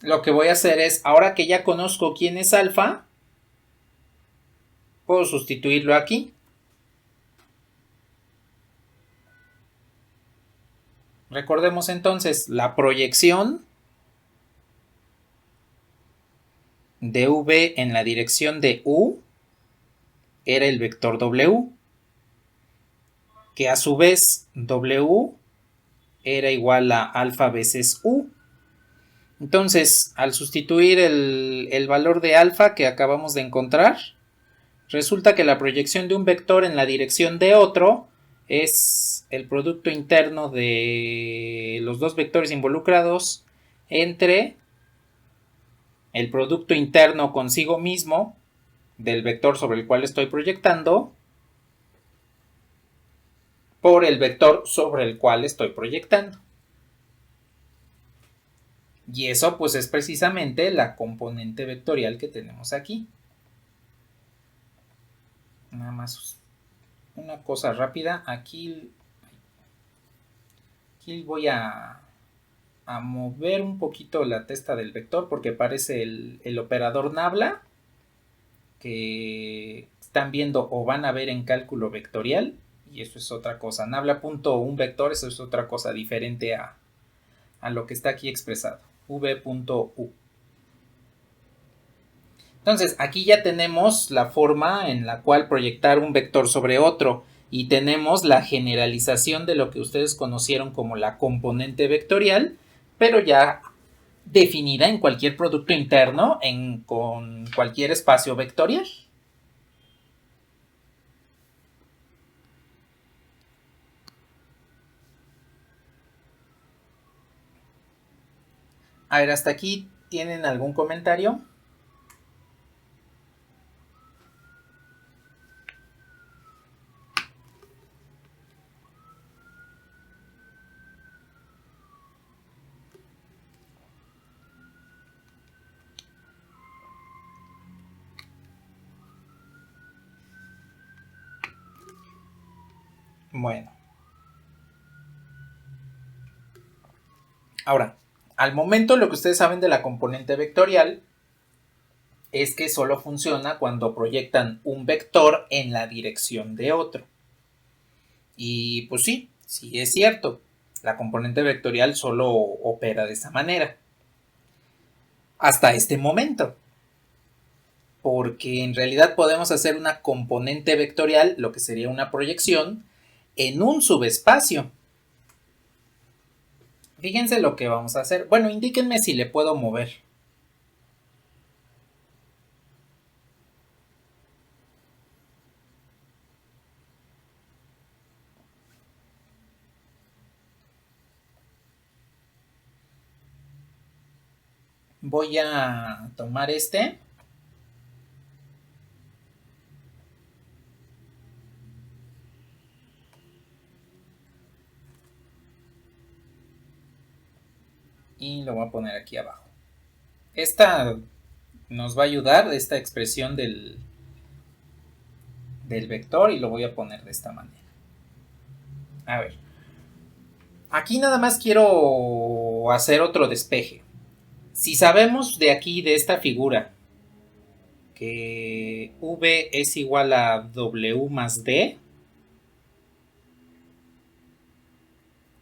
lo que voy a hacer es, ahora que ya conozco quién es alfa, puedo sustituirlo aquí. Recordemos entonces la proyección de V en la dirección de U era el vector W, que a su vez W era igual a alfa veces U. Entonces, al sustituir el valor de alfa que acabamos de encontrar, resulta que la proyección de un vector en la dirección de otro es el producto interno de los dos vectores involucrados entre el producto interno consigo mismo del vector sobre el cual estoy proyectando por el vector sobre el cual estoy proyectando. Y eso pues es precisamente la componente vectorial que tenemos aquí. Nada más una cosa rápida. Aquí voy a mover un poquito la testa del vector porque parece el operador nabla que están viendo o van a ver en cálculo vectorial, y eso es otra cosa. Nabla.un vector, eso es otra cosa diferente a lo que está aquí expresado, v.u. Entonces aquí ya tenemos la forma en la cual proyectar un vector sobre otro, y tenemos la generalización de lo que ustedes conocieron como la componente vectorial, pero ya definida en cualquier producto interno con cualquier espacio vectorial. A ver, hasta aquí, ¿tienen algún comentario? Bueno. Ahora, al momento lo que ustedes saben de la componente vectorial es que solo funciona cuando proyectan un vector en la dirección de otro. Y pues sí es cierto. La componente vectorial solo opera de esa manera. Hasta este momento. Porque en realidad podemos hacer una componente vectorial, lo que sería una proyección, en un subespacio. Fíjense lo que vamos a hacer. Bueno, indíquenme si le puedo mover. Voy a tomar este. Y lo voy a poner aquí abajo. Esta nos va a ayudar, esta expresión del vector, y lo voy a poner de esta manera. A ver. Aquí nada más quiero hacer otro despeje. Si sabemos de aquí, de esta figura, que V es igual a W más D,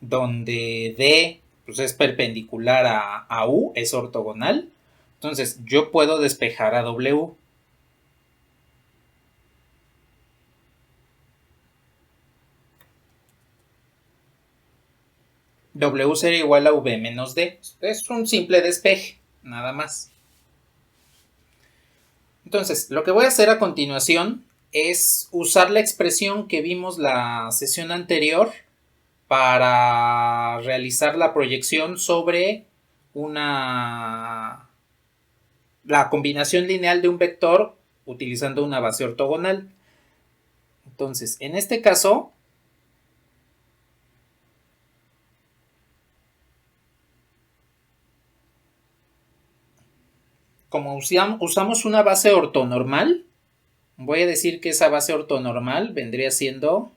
donde D pues, es perpendicular a U, es ortogonal, entonces yo puedo despejar a W. W será igual a V menos D. Es un simple despeje, nada más. Entonces, lo que voy a hacer a continuación es usar la expresión que vimos la sesión anterior para realizar la proyección sobre la combinación lineal de un vector utilizando una base ortogonal. Entonces, en este caso, como usamos una base ortonormal, voy a decir que esa base ortonormal vendría siendo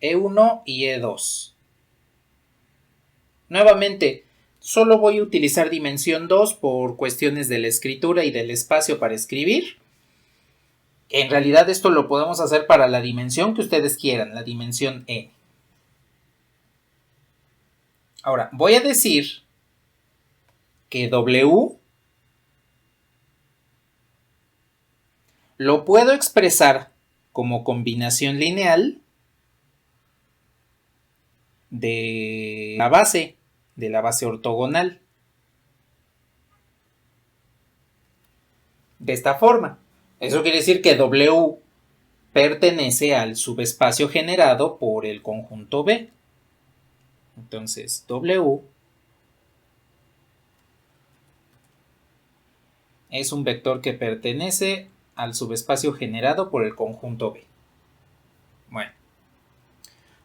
E1 y E2. Nuevamente, solo voy a utilizar dimensión 2 por cuestiones de la escritura y del espacio para escribir. En realidad esto lo podemos hacer para la dimensión que ustedes quieran, la dimensión n. Ahora, voy a decir que W lo puedo expresar como combinación lineal de la base ortogonal. De esta forma. Eso quiere decir que W pertenece al subespacio generado por el conjunto B. Entonces, W es un vector que pertenece al subespacio generado por el conjunto B. Bueno.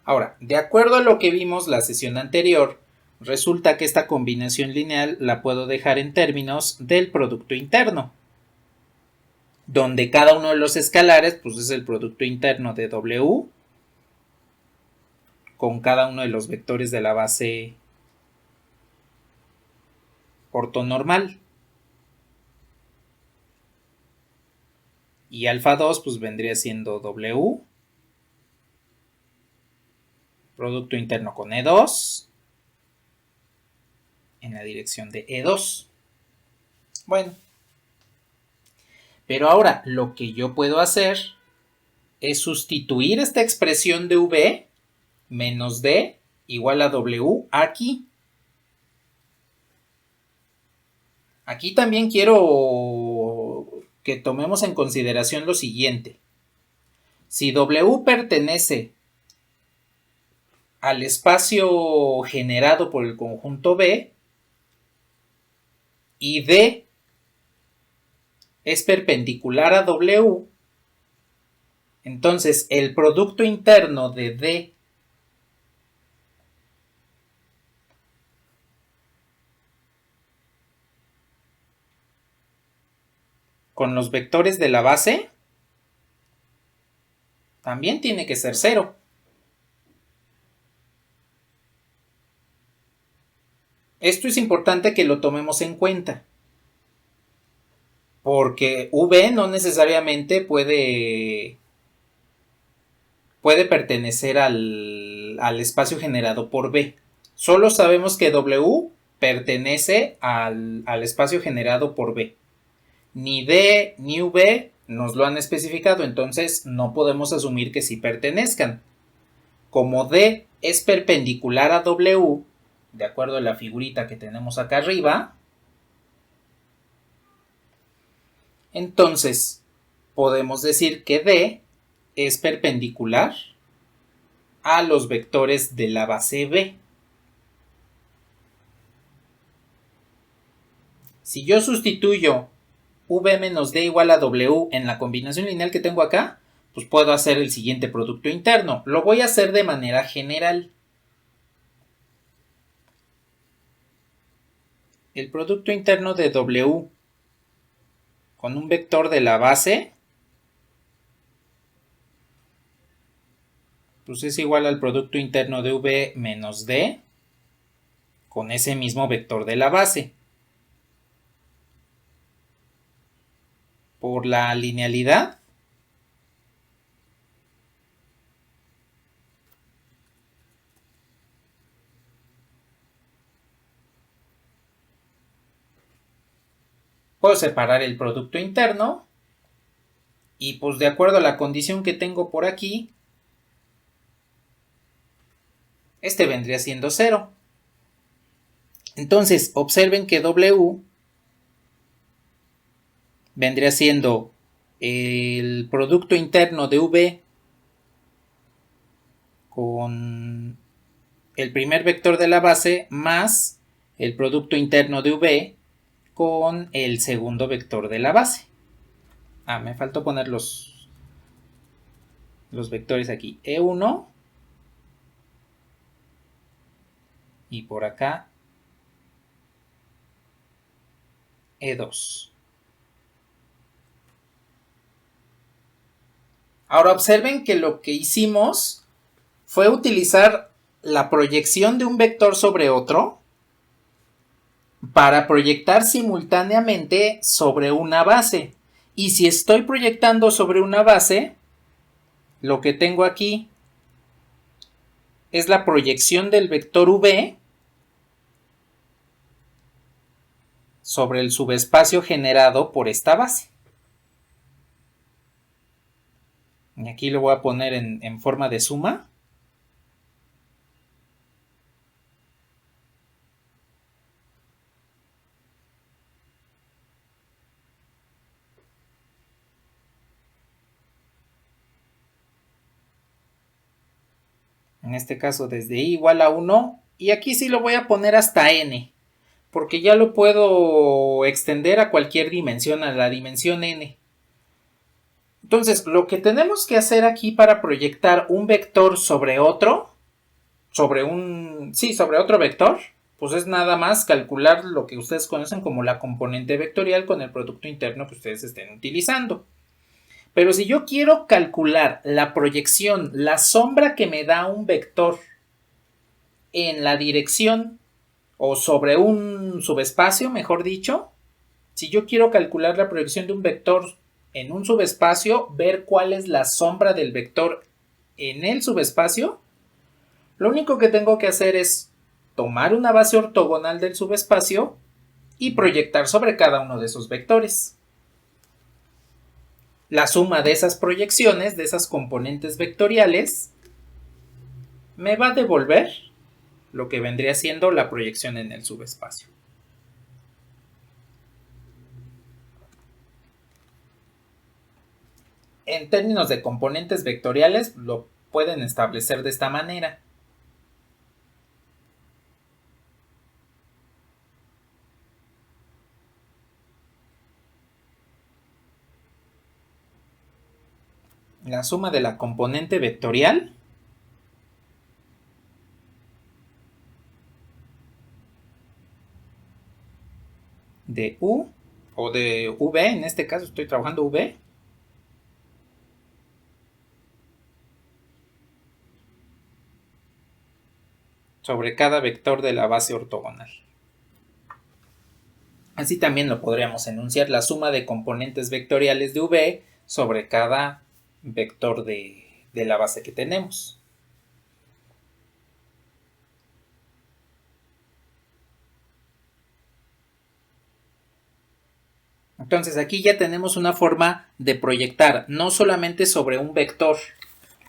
Ahora, de acuerdo a lo que vimos la sesión anterior, resulta que esta combinación lineal la puedo dejar en términos del producto interno, donde cada uno de los escalares pues, es el producto interno de W con cada uno de los vectores de la base ortonormal. Y alfa 2 pues vendría siendo W, producto interno con E2, en la dirección de E2. Bueno, pero ahora lo que yo puedo hacer es sustituir esta expresión de V menos D igual a W aquí. Aquí también quiero que tomemos en consideración lo siguiente. Si W pertenece al espacio generado por el conjunto B y D es perpendicular a W, entonces el producto interno de D con los vectores de la base también tiene que ser 0. Esto es importante que lo tomemos en cuenta, porque V no necesariamente puede pertenecer al espacio generado por B. Solo sabemos que W pertenece al espacio generado por B. Ni D ni V nos lo han especificado, entonces no podemos asumir que sí pertenezcan. Como D es perpendicular a W, de acuerdo a la figurita que tenemos acá arriba, entonces podemos decir que D es perpendicular a los vectores de la base B. Si yo sustituyo V menos D igual a W en la combinación lineal que tengo acá, pues puedo hacer el siguiente producto interno. Lo voy a hacer de manera general. El producto interno de W con un vector de la base pues es igual al producto interno de V menos D con ese mismo vector de la base. Por la linealidad, puedo separar el producto interno y pues de acuerdo a la condición que tengo por aquí, este vendría siendo 0. Entonces, observen que W vendría siendo el producto interno de V con el primer vector de la base más el producto interno de V con el segundo vector de la base. Me faltó poner los vectores aquí. E1 y por acá E2. Ahora observen que lo que hicimos fue utilizar la proyección de un vector sobre otro para proyectar simultáneamente sobre una base. Y si estoy proyectando sobre una base, lo que tengo aquí es la proyección del vector v sobre el subespacio generado por esta base. Y aquí lo voy a poner en forma de suma. En este caso desde i igual a 1. Y aquí sí lo voy a poner hasta n, porque ya lo puedo extender a cualquier dimensión, a la dimensión n. Entonces, lo que tenemos que hacer aquí para proyectar un vector sobre otro, sobre otro vector, pues es nada más calcular lo que ustedes conocen como la componente vectorial con el producto interno que ustedes estén utilizando. Pero si yo quiero calcular la proyección, la sombra que me da un vector en la dirección o sobre un subespacio, mejor dicho, si yo quiero calcular la proyección de un vector en un subespacio, ver cuál es la sombra del vector en el subespacio, lo único que tengo que hacer es tomar una base ortogonal del subespacio y proyectar sobre cada uno de esos vectores. La suma de esas proyecciones, de esas componentes vectoriales, me va a devolver lo que vendría siendo la proyección en el subespacio. En términos de componentes vectoriales, lo pueden establecer de esta manera. La suma de la componente vectorial de U o de V, en este caso estoy trabajando V, sobre cada vector de la base ortogonal. Así también lo podríamos enunciar, la suma de componentes vectoriales de V sobre cada vector de la base que tenemos. Entonces aquí ya tenemos una forma de proyectar no solamente sobre un vector,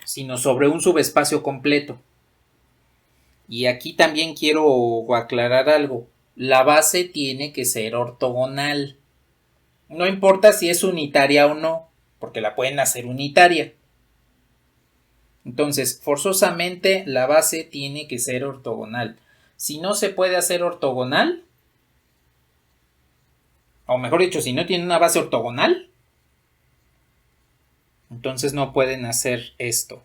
sino sobre un subespacio completo. Y aquí también quiero aclarar algo. La base tiene que ser ortogonal. No importa si es unitaria o no, porque la pueden hacer unitaria. Entonces, forzosamente la base tiene que ser ortogonal. Si no se puede hacer ortogonal, o mejor dicho, si no tiene una base ortogonal, entonces no pueden hacer esto.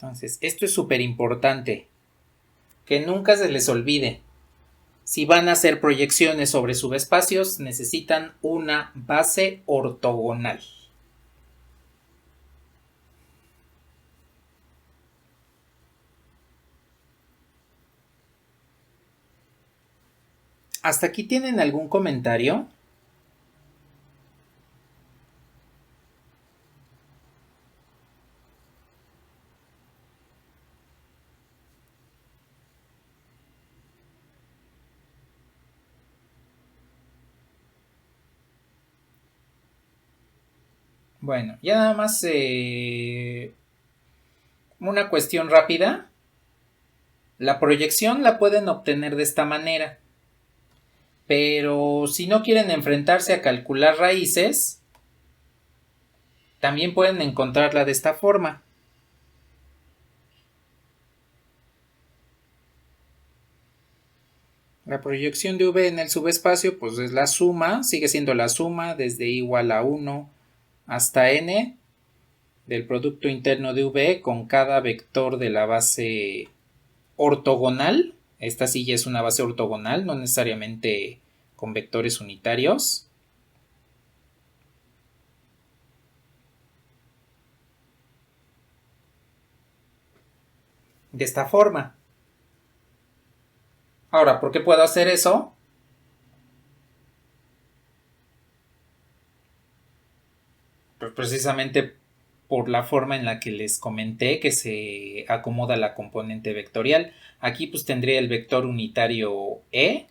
Entonces, esto es súper importante. Que nunca se les olvide. Si van a hacer proyecciones sobre subespacios, necesitan una base ortogonal. ¿Hasta aquí tienen algún comentario? Bueno, ya nada más una cuestión rápida. La proyección la pueden obtener de esta manera. Pero si no quieren enfrentarse a calcular raíces, También pueden encontrarla de esta forma. La proyección de V en el subespacio pues es la suma, sigue siendo la suma desde igual a 1 hasta n del producto interno de V con cada vector de la base ortogonal. Esta sí ya es una base ortogonal, no necesariamente con vectores unitarios. De esta forma. Ahora, ¿por qué puedo hacer eso? Pues precisamente por la forma en la que les comenté que se acomoda la componente vectorial. Aquí pues tendría el vector unitario E.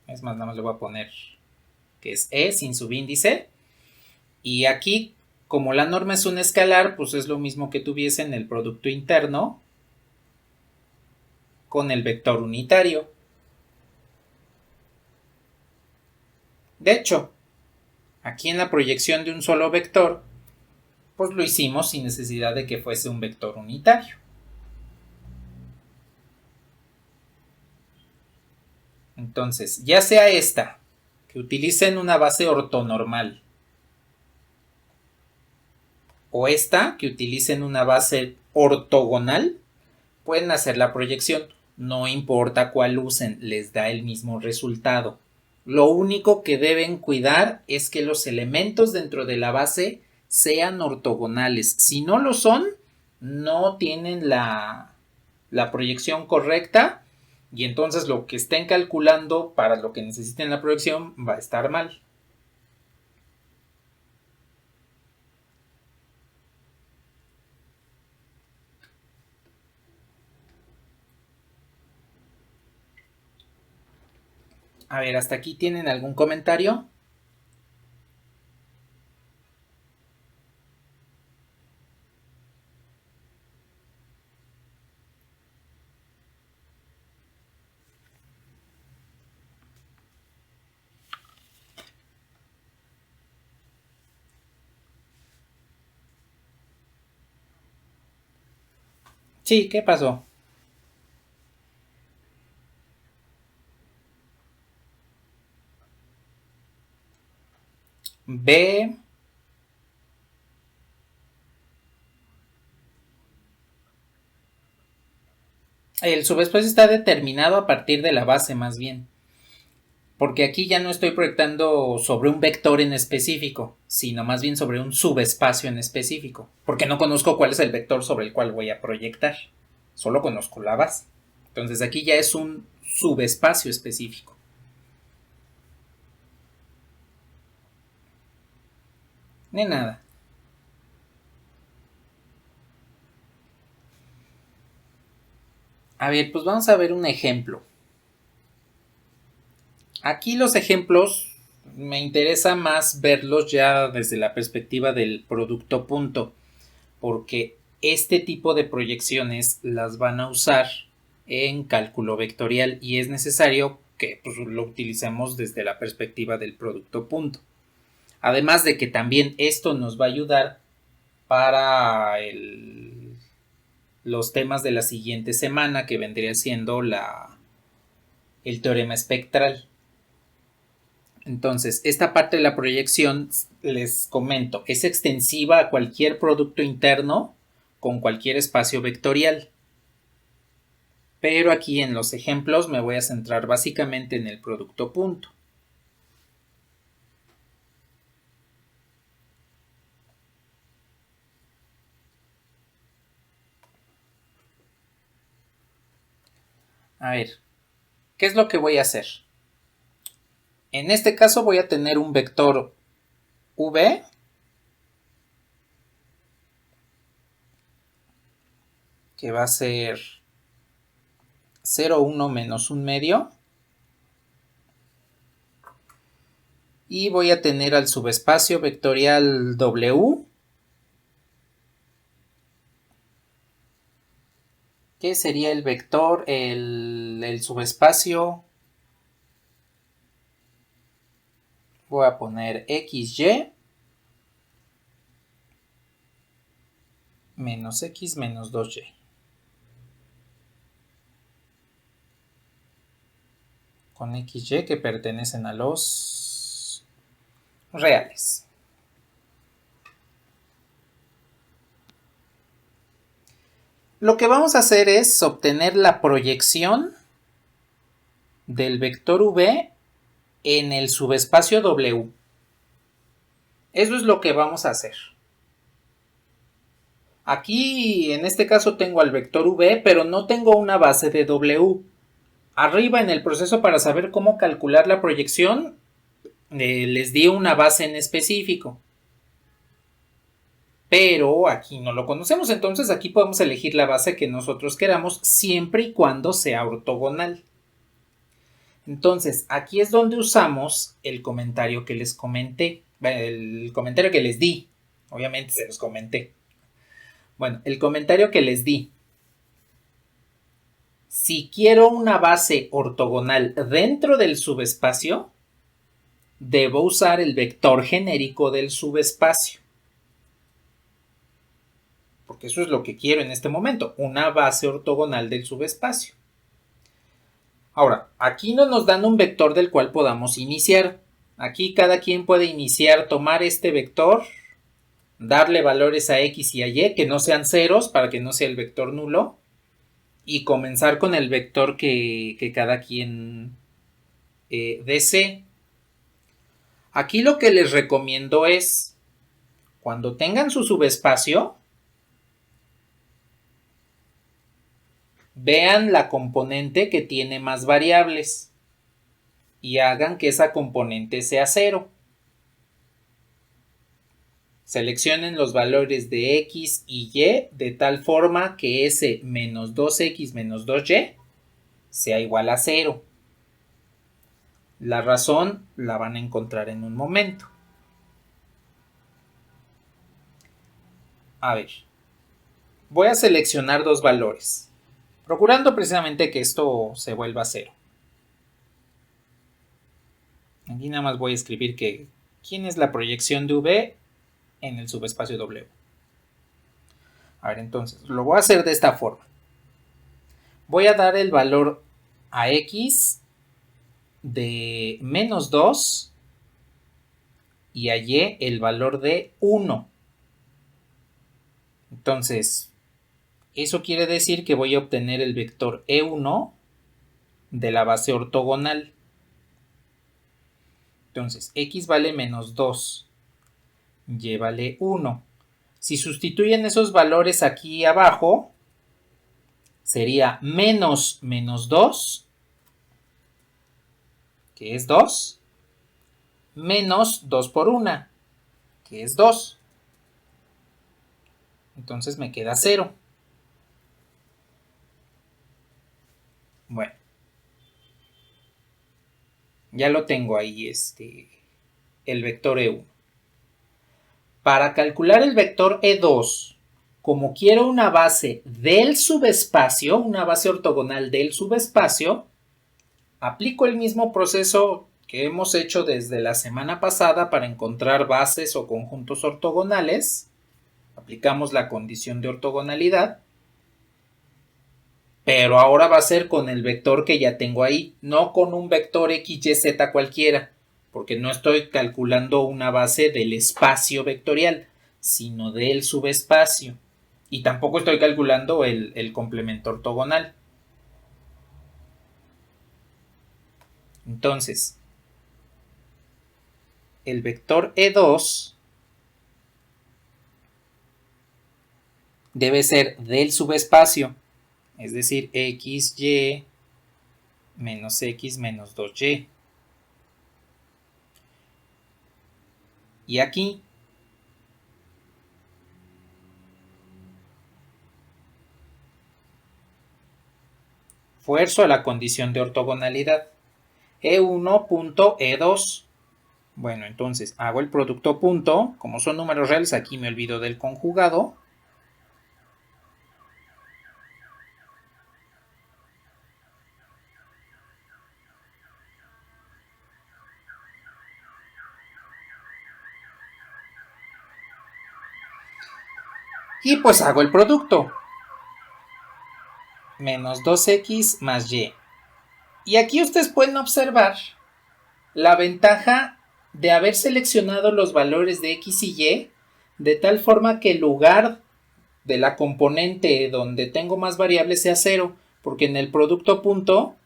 Es más, nada más le voy a poner que es E sin subíndice. Y aquí, como la norma es un escalar, pues es lo mismo que tuviesen el producto interno con el vector unitario. De hecho, aquí en la proyección de un solo vector, pues lo hicimos sin necesidad de que fuese un vector unitario. Entonces, ya sea esta, que utilicen una base ortonormal, o esta, que utilicen una base ortogonal, pueden hacer la proyección. No importa cuál usen, les da el mismo resultado. Lo único que deben cuidar es que los elementos dentro de la base sean ortogonales. Si no lo son, no tienen la proyección correcta y entonces lo que estén calculando para lo que necesiten la proyección va a estar mal. A ver, ¿hasta aquí tienen algún comentario? Sí, ¿qué pasó? B. El subespacio está determinado a partir de la base más bien. Porque aquí ya no estoy proyectando sobre un vector en específico, sino más bien sobre un subespacio en específico. Porque no conozco cuál es el vector sobre el cual voy a proyectar. Solo conozco la base. Entonces aquí ya es un subespacio específico. De nada. A ver, pues vamos a ver un ejemplo. Aquí los ejemplos me interesa más verlos ya desde la perspectiva del producto punto, porque este tipo de proyecciones las van a usar en cálculo vectorial y es necesario que pues, lo utilicemos desde la perspectiva del producto punto. Además de que también esto nos va a ayudar para los temas de la siguiente semana que vendría siendo el teorema espectral. Entonces, esta parte de la proyección, les comento, es extensiva a cualquier producto interno con cualquier espacio vectorial. Pero aquí en los ejemplos me voy a centrar básicamente en el producto punto. A ver, ¿qué es lo que voy a hacer? En este caso voy a tener un vector v que va a ser 0, 1 menos 1 medio. Y voy a tener al subespacio vectorial W, que sería el vector, el subespacio. Voy a poner XY. menos x menos 2y. Con xy que pertenecen a los reales. Lo que vamos a hacer es obtener la proyección del vector v en el subespacio W. Eso es lo que vamos a hacer. Aquí, en este caso, tengo al vector v, pero no tengo una base de W. Arriba en el proceso para saber cómo calcular la proyección, les di una base en específico. Pero aquí no lo conocemos, entonces aquí podemos elegir la base que nosotros queramos siempre y cuando sea ortogonal. Entonces, aquí es donde usamos el comentario que les comenté, el comentario que les di. Obviamente se los comenté. Bueno, el comentario que les di. Si quiero una base ortogonal dentro del subespacio, debo usar el vector genérico del subespacio. Porque eso es lo que quiero en este momento, una base ortogonal del subespacio. Ahora, aquí no nos dan un vector del cual podamos iniciar. Aquí cada quien puede iniciar, tomar este vector, darle valores a x y a y que no sean ceros para que no sea el vector nulo y comenzar con el vector que cada quien desee. Aquí lo que les recomiendo es, cuando tengan su subespacio, vean la componente que tiene más variables y hagan que esa componente sea 0. Seleccionen los valores de x y y de tal forma que ese menos 2x menos 2y sea igual a 0. La razón la van a encontrar en un momento. A ver, voy a seleccionar dos valores, procurando precisamente que esto se vuelva 0. Aquí nada más voy a escribir que quién es la proyección de V en el subespacio W. A ver, entonces, lo voy a hacer de esta forma. Voy a dar el valor a X de menos 2 y a Y el valor de 1. Entonces, eso quiere decir que voy a obtener el vector E1 de la base ortogonal. Entonces, X vale menos 2, Y vale 1. Si sustituyen esos valores aquí abajo, sería menos 2, que es 2, menos 2 por 1, que es 2. Entonces me queda 0. Bueno, ya lo tengo ahí, el vector E1. Para calcular el vector E2, como quiero una base del subespacio, una base ortogonal del subespacio, aplico el mismo proceso que hemos hecho desde la semana pasada para encontrar bases o conjuntos ortogonales. Aplicamos la condición de ortogonalidad, pero ahora va a ser con el vector que ya tengo ahí, no con un vector x, y, z cualquiera, porque no estoy calculando una base del espacio vectorial, sino del subespacio. Y tampoco estoy calculando el complemento ortogonal. Entonces, el vector E2 debe ser del subespacio, es decir, xy menos x menos 2y. Y aquí fuerzo a la condición de ortogonalidad. E1.E2. Bueno, entonces hago el producto punto. Como son números reales, aquí me olvido del conjugado. Y pues hago el producto. Menos 2x más y. Y aquí ustedes pueden observar la ventaja de haber seleccionado los valores de x y y de tal forma que el lugar de la componente donde tengo más variables sea 0, porque en el producto punto,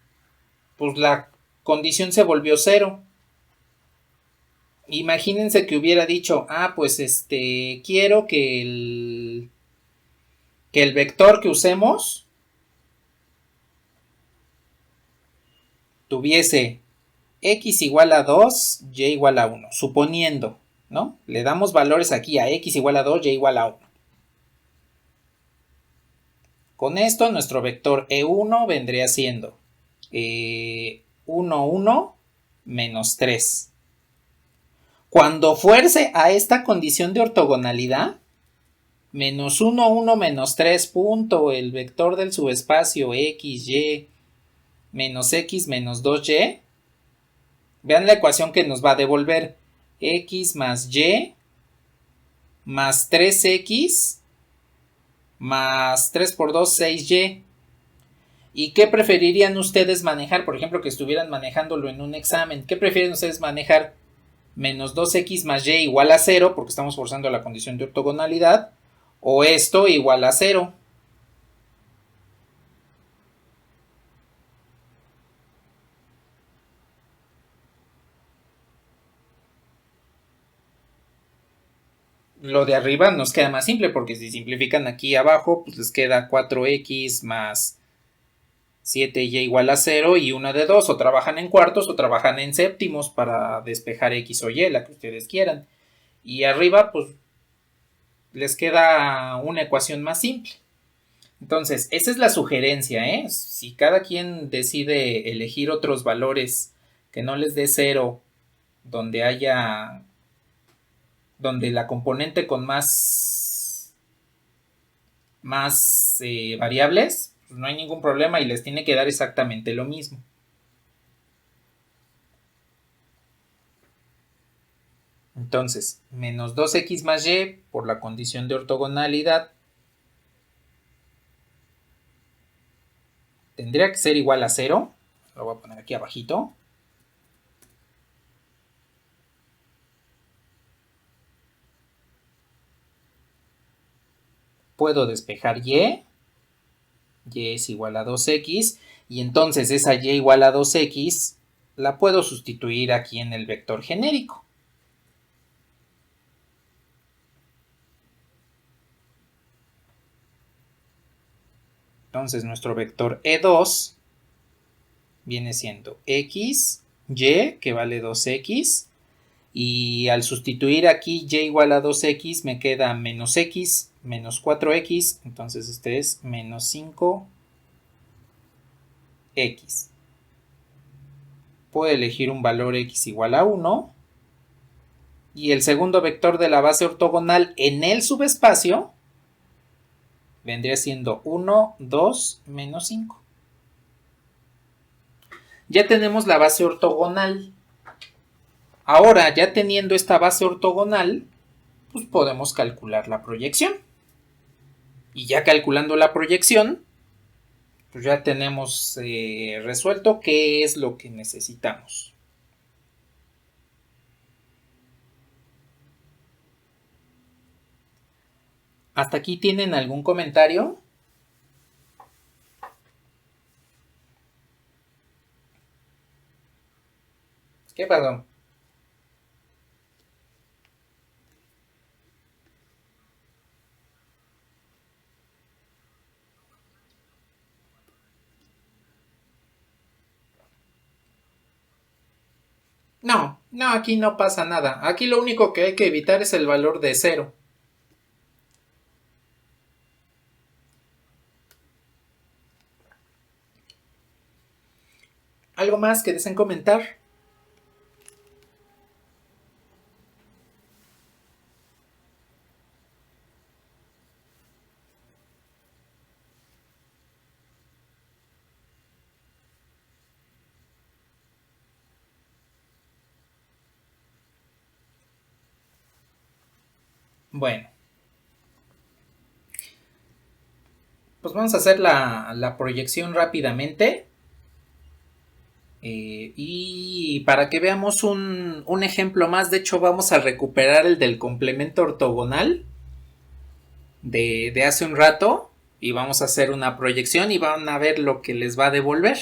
pues la condición se volvió 0. Imagínense que hubiera dicho, pues quiero que el vector que usemos tuviese x igual a 2, y igual a 1, suponiendo, ¿no? Le damos valores aquí a x igual a 2, y igual a 1. Con esto nuestro vector E1 vendría siendo 1, 1, menos 3. Cuando fuerce a esta condición de ortogonalidad, menos 1, 1, menos 3, punto, el vector del subespacio x, y, menos x, menos 2y, vean la ecuación que nos va a devolver, x más y, más 3x, más 3 por 2, 6y. ¿Y qué preferirían ustedes manejar? Por ejemplo, que estuvieran manejándolo en un examen. ¿Qué prefieren ustedes manejar? Menos 2x más y igual a 0, porque estamos forzando la condición de ortogonalidad, o esto igual a 0. Lo de arriba nos queda más simple, porque si simplifican aquí abajo, pues les queda 4x más 7y igual a 0 y una de dos, o trabajan en cuartos o trabajan en séptimos para despejar x o y, la que ustedes quieran. Y arriba, pues les queda una ecuación más simple. Entonces, esa es la sugerencia, ¿eh? Si cada quien decide elegir otros valores que no les dé 0, donde la componente con más variables, pues no hay ningún problema y les tiene que dar exactamente lo mismo. Entonces, menos 2x más y por la condición de ortogonalidad tendría que ser igual a 0. Lo voy a poner aquí abajito. Puedo despejar y es igual a 2x, y entonces esa y igual a 2x la puedo sustituir aquí en el vector genérico. Entonces nuestro vector E2 viene siendo x, y, que vale 2x, y al sustituir aquí y igual a 2x me queda menos x, menos 4x, entonces este es menos 5x. Puedo elegir un valor x igual a 1, y el segundo vector de la base ortogonal en el subespacio vendría siendo 1, 2, menos 5. Ya tenemos la base ortogonal. Ahora, ya teniendo esta base ortogonal, pues podemos calcular la proyección. Y ya calculando la proyección, pues ya tenemos resuelto qué es lo que necesitamos. ¿Hasta aquí tienen algún comentario? ¿Qué pasó? No, aquí no pasa nada. Aquí lo único que hay que evitar es el valor de 0. ¿Algo más que deseen comentar? Bueno, Pues vamos a hacer la proyección rápidamente. Y para que veamos un ejemplo más, de hecho vamos a recuperar el del complemento ortogonal de hace un rato. Y vamos a hacer una proyección y van a ver lo que les va a devolver.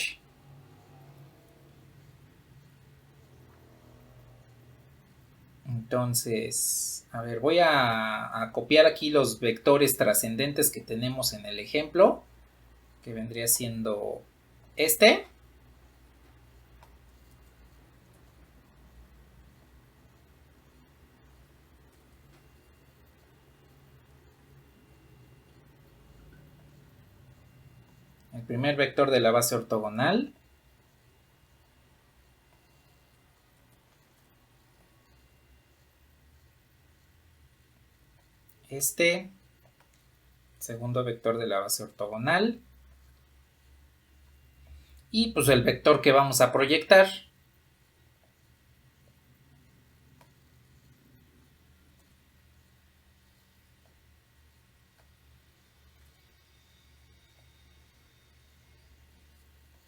Entonces, a ver, voy a copiar aquí los vectores trascendentes que tenemos en el ejemplo, que vendría siendo este. El primer vector de la base ortogonal. Este segundo vector de la base ortogonal. Y pues el vector que vamos a proyectar.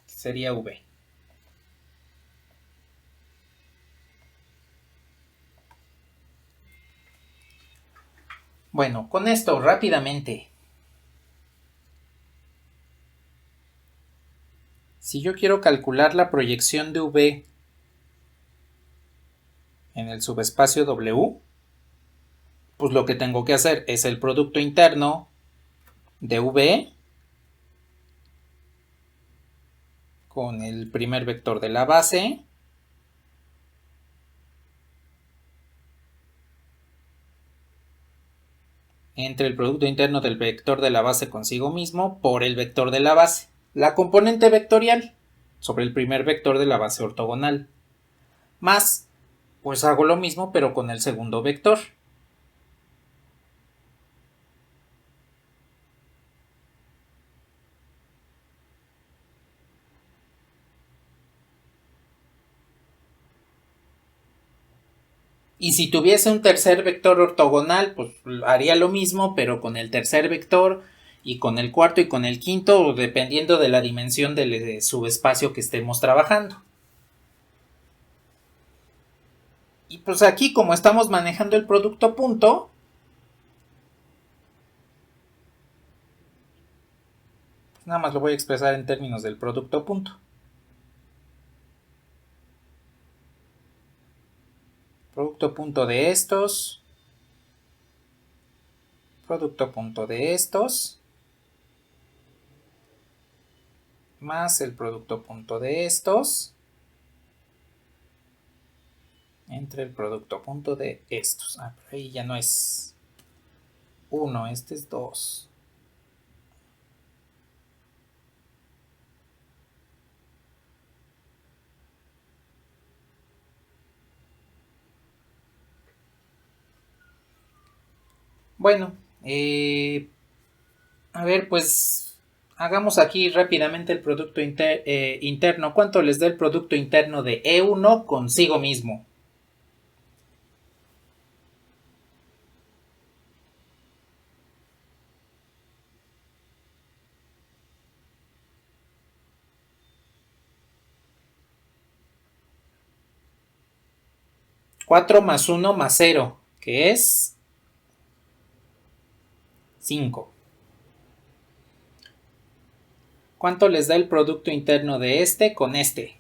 Sería V. Bueno, con esto rápidamente. Si yo quiero calcular la proyección de V en el subespacio W, pues lo que tengo que hacer es el producto interno de V con el primer vector de la base entre el producto interno del vector de la base consigo mismo por el vector de la base, la componente vectorial sobre el primer vector de la base ortogonal, más, pues hago lo mismo pero con el segundo vector. Y si tuviese un tercer vector ortogonal, pues haría lo mismo, pero con el tercer vector y con el cuarto y con el quinto, dependiendo de la dimensión del subespacio que estemos trabajando. Y pues aquí, como estamos manejando el producto punto, pues nada más lo voy a expresar en términos del producto punto. Producto punto de estos, producto punto de estos, más el producto punto de estos, entre el producto punto de estos. Ah, pero ahí ya no es 1, este es 2. Bueno, a ver, pues hagamos aquí rápidamente el producto interno. ¿Cuánto les da el producto interno de E1 consigo mismo? Cuatro más 1 más 0, que es 5. ¿Cuánto les da el producto interno de este con este?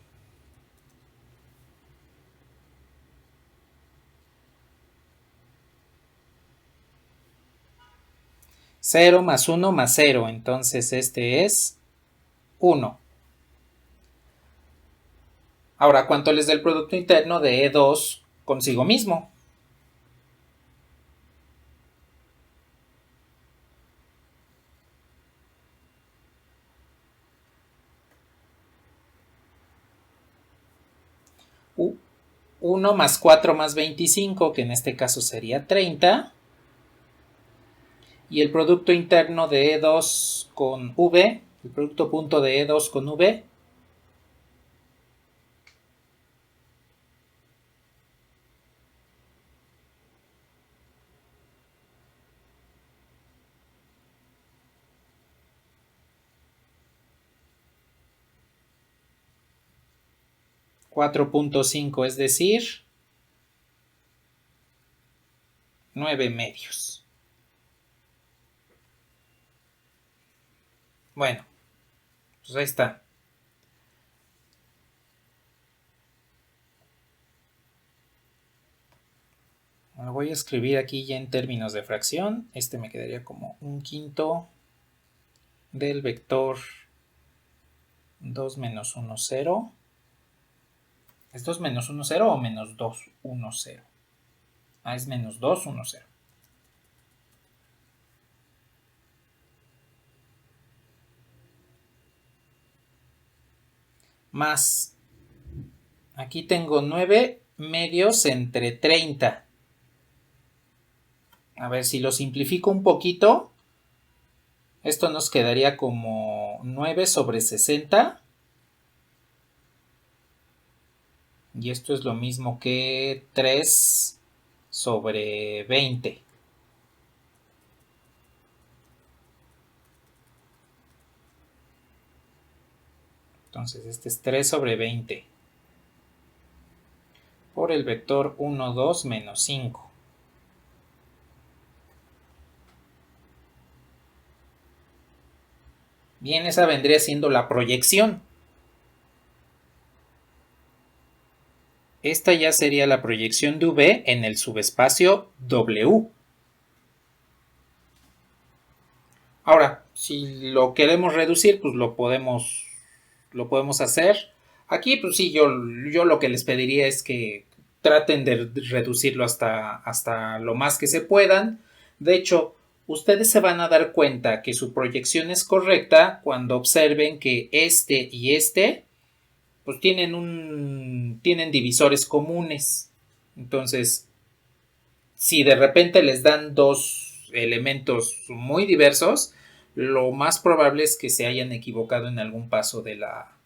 0 más 1 más 0, entonces este es 1. Ahora, ¿cuánto les da el producto interno de E2 consigo mismo? U 1 más 4 más 25, que en este caso sería 30. Y el producto interno de E2 con V, el producto punto de E2 con V, 4.5, es decir, 9 medios. Bueno, pues ahí está. Lo voy a escribir aquí ya en términos de fracción. Este me quedaría como 1/5 del vector 2 menos 1, 0. ¿Es 2 menos 1, 0 o menos 2, 1, 0? Ah, es menos 2, 1, 0. Más, aquí tengo 9 medios entre 30. A ver, si lo simplifico un poquito, esto nos quedaría como 9 sobre 60. Y esto es lo mismo que 3 sobre 20. Entonces este es 3 sobre 20 por el vector 1, 2 menos 5. Bien, esa vendría siendo la proyección. Esta ya sería la proyección de V en el subespacio W. Ahora, si lo queremos reducir, pues lo podemos hacer. Aquí, pues sí, yo lo que les pediría es que traten de reducirlo hasta lo más que se puedan. De hecho, ustedes se van a dar cuenta que su proyección es correcta cuando observen que este y este pues tienen divisores comunes. Entonces, si de repente les dan dos elementos muy diversos, lo más probable es que se hayan equivocado en algún paso de la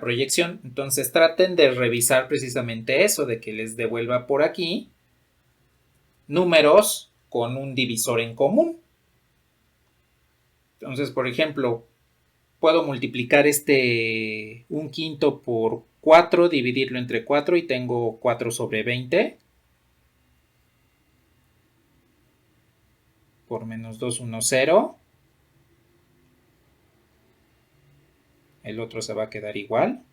proyección. Entonces traten de revisar precisamente eso, de que les devuelva por aquí números con un divisor en común. Entonces, por ejemplo, puedo multiplicar 1/5 por 4, dividirlo entre 4 y tengo 4 sobre 20. Por menos 2, 1, 0. El otro se va a quedar igual.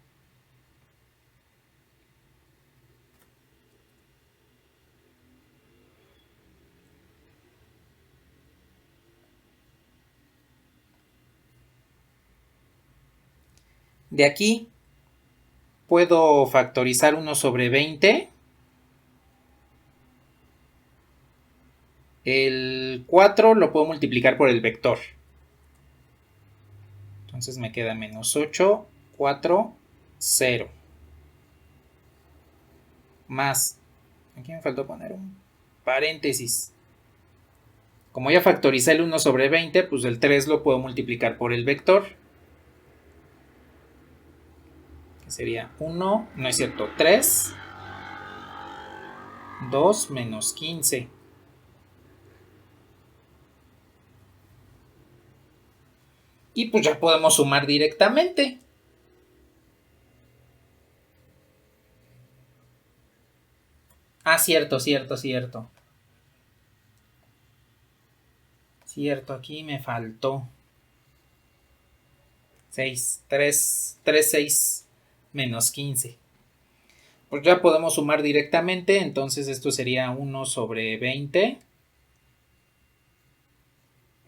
De aquí puedo factorizar 1 sobre 20. El 4 lo puedo multiplicar por el vector. Entonces me queda menos 8, 4, 0. Más, aquí me faltó poner un paréntesis. Como ya factoricé el 1 sobre 20, pues el 3 lo puedo multiplicar por el vector. Que sería 1, no es cierto, 3, 2 menos 15. Y pues ya podemos sumar directamente. Ah, cierto. Cierto, aquí me faltó 6, 3, 6 menos 15. Pues ya podemos sumar directamente, entonces esto sería 1 sobre 20.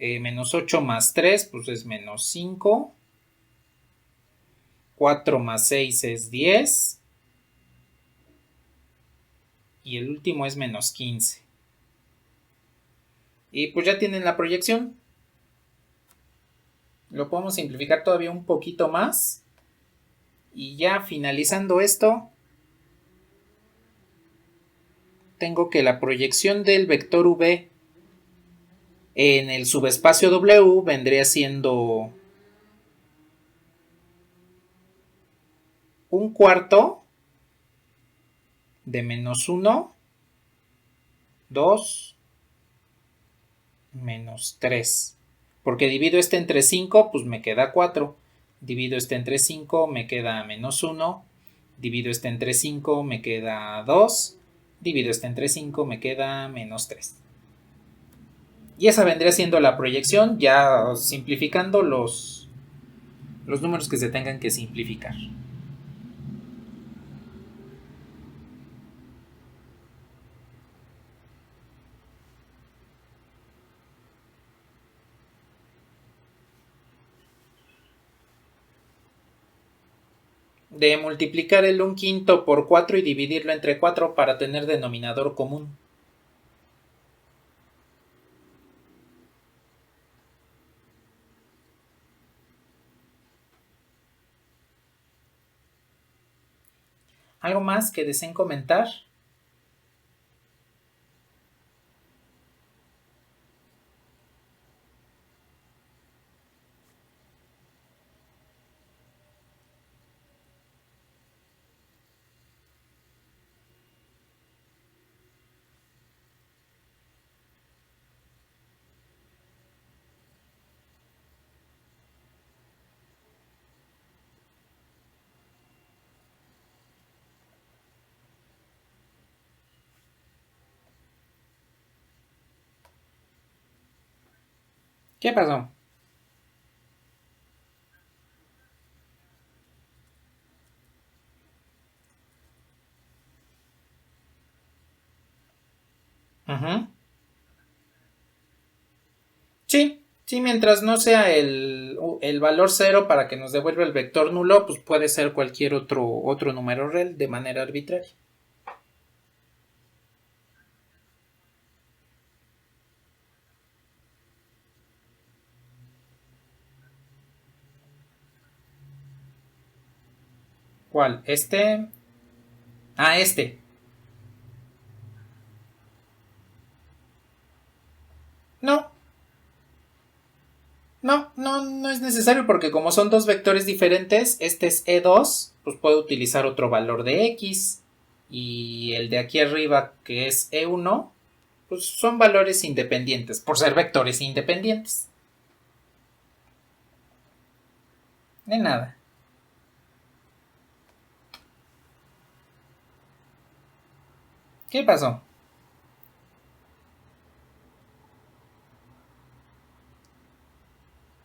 Menos 8 más 3, pues es menos 5. 4 más 6 es 10. Y el último es menos 15. Y pues ya tienen la proyección. Lo podemos simplificar todavía un poquito más. Y ya finalizando esto, tengo que la proyección del vector V en el subespacio W vendría siendo 1/4 de menos 1, 2, menos 3. Porque divido este entre 5, pues me queda 4. Divido este entre 5, me queda menos 1. Divido este entre 5, me queda 2. Divido este entre 5, me queda menos 3. Y esa vendría siendo la proyección, ya simplificando los números que se tengan que simplificar. De multiplicar el 1/5 por 4 y dividirlo entre 4 para tener denominador común. ¿Algo más que deseen comentar? ¿Qué pasó? Sí, sí, mientras no sea el valor 0 para que nos devuelva el vector nulo, pues puede ser cualquier otro número real de manera arbitraria. ¿Cuál? ¿Este? Ah, este. No, no es necesario porque como son dos vectores diferentes, este es E2, pues puedo utilizar otro valor de X. Y el de aquí arriba, que es E1, pues son valores independientes, por ser vectores independientes. De nada. ¿Qué pasó?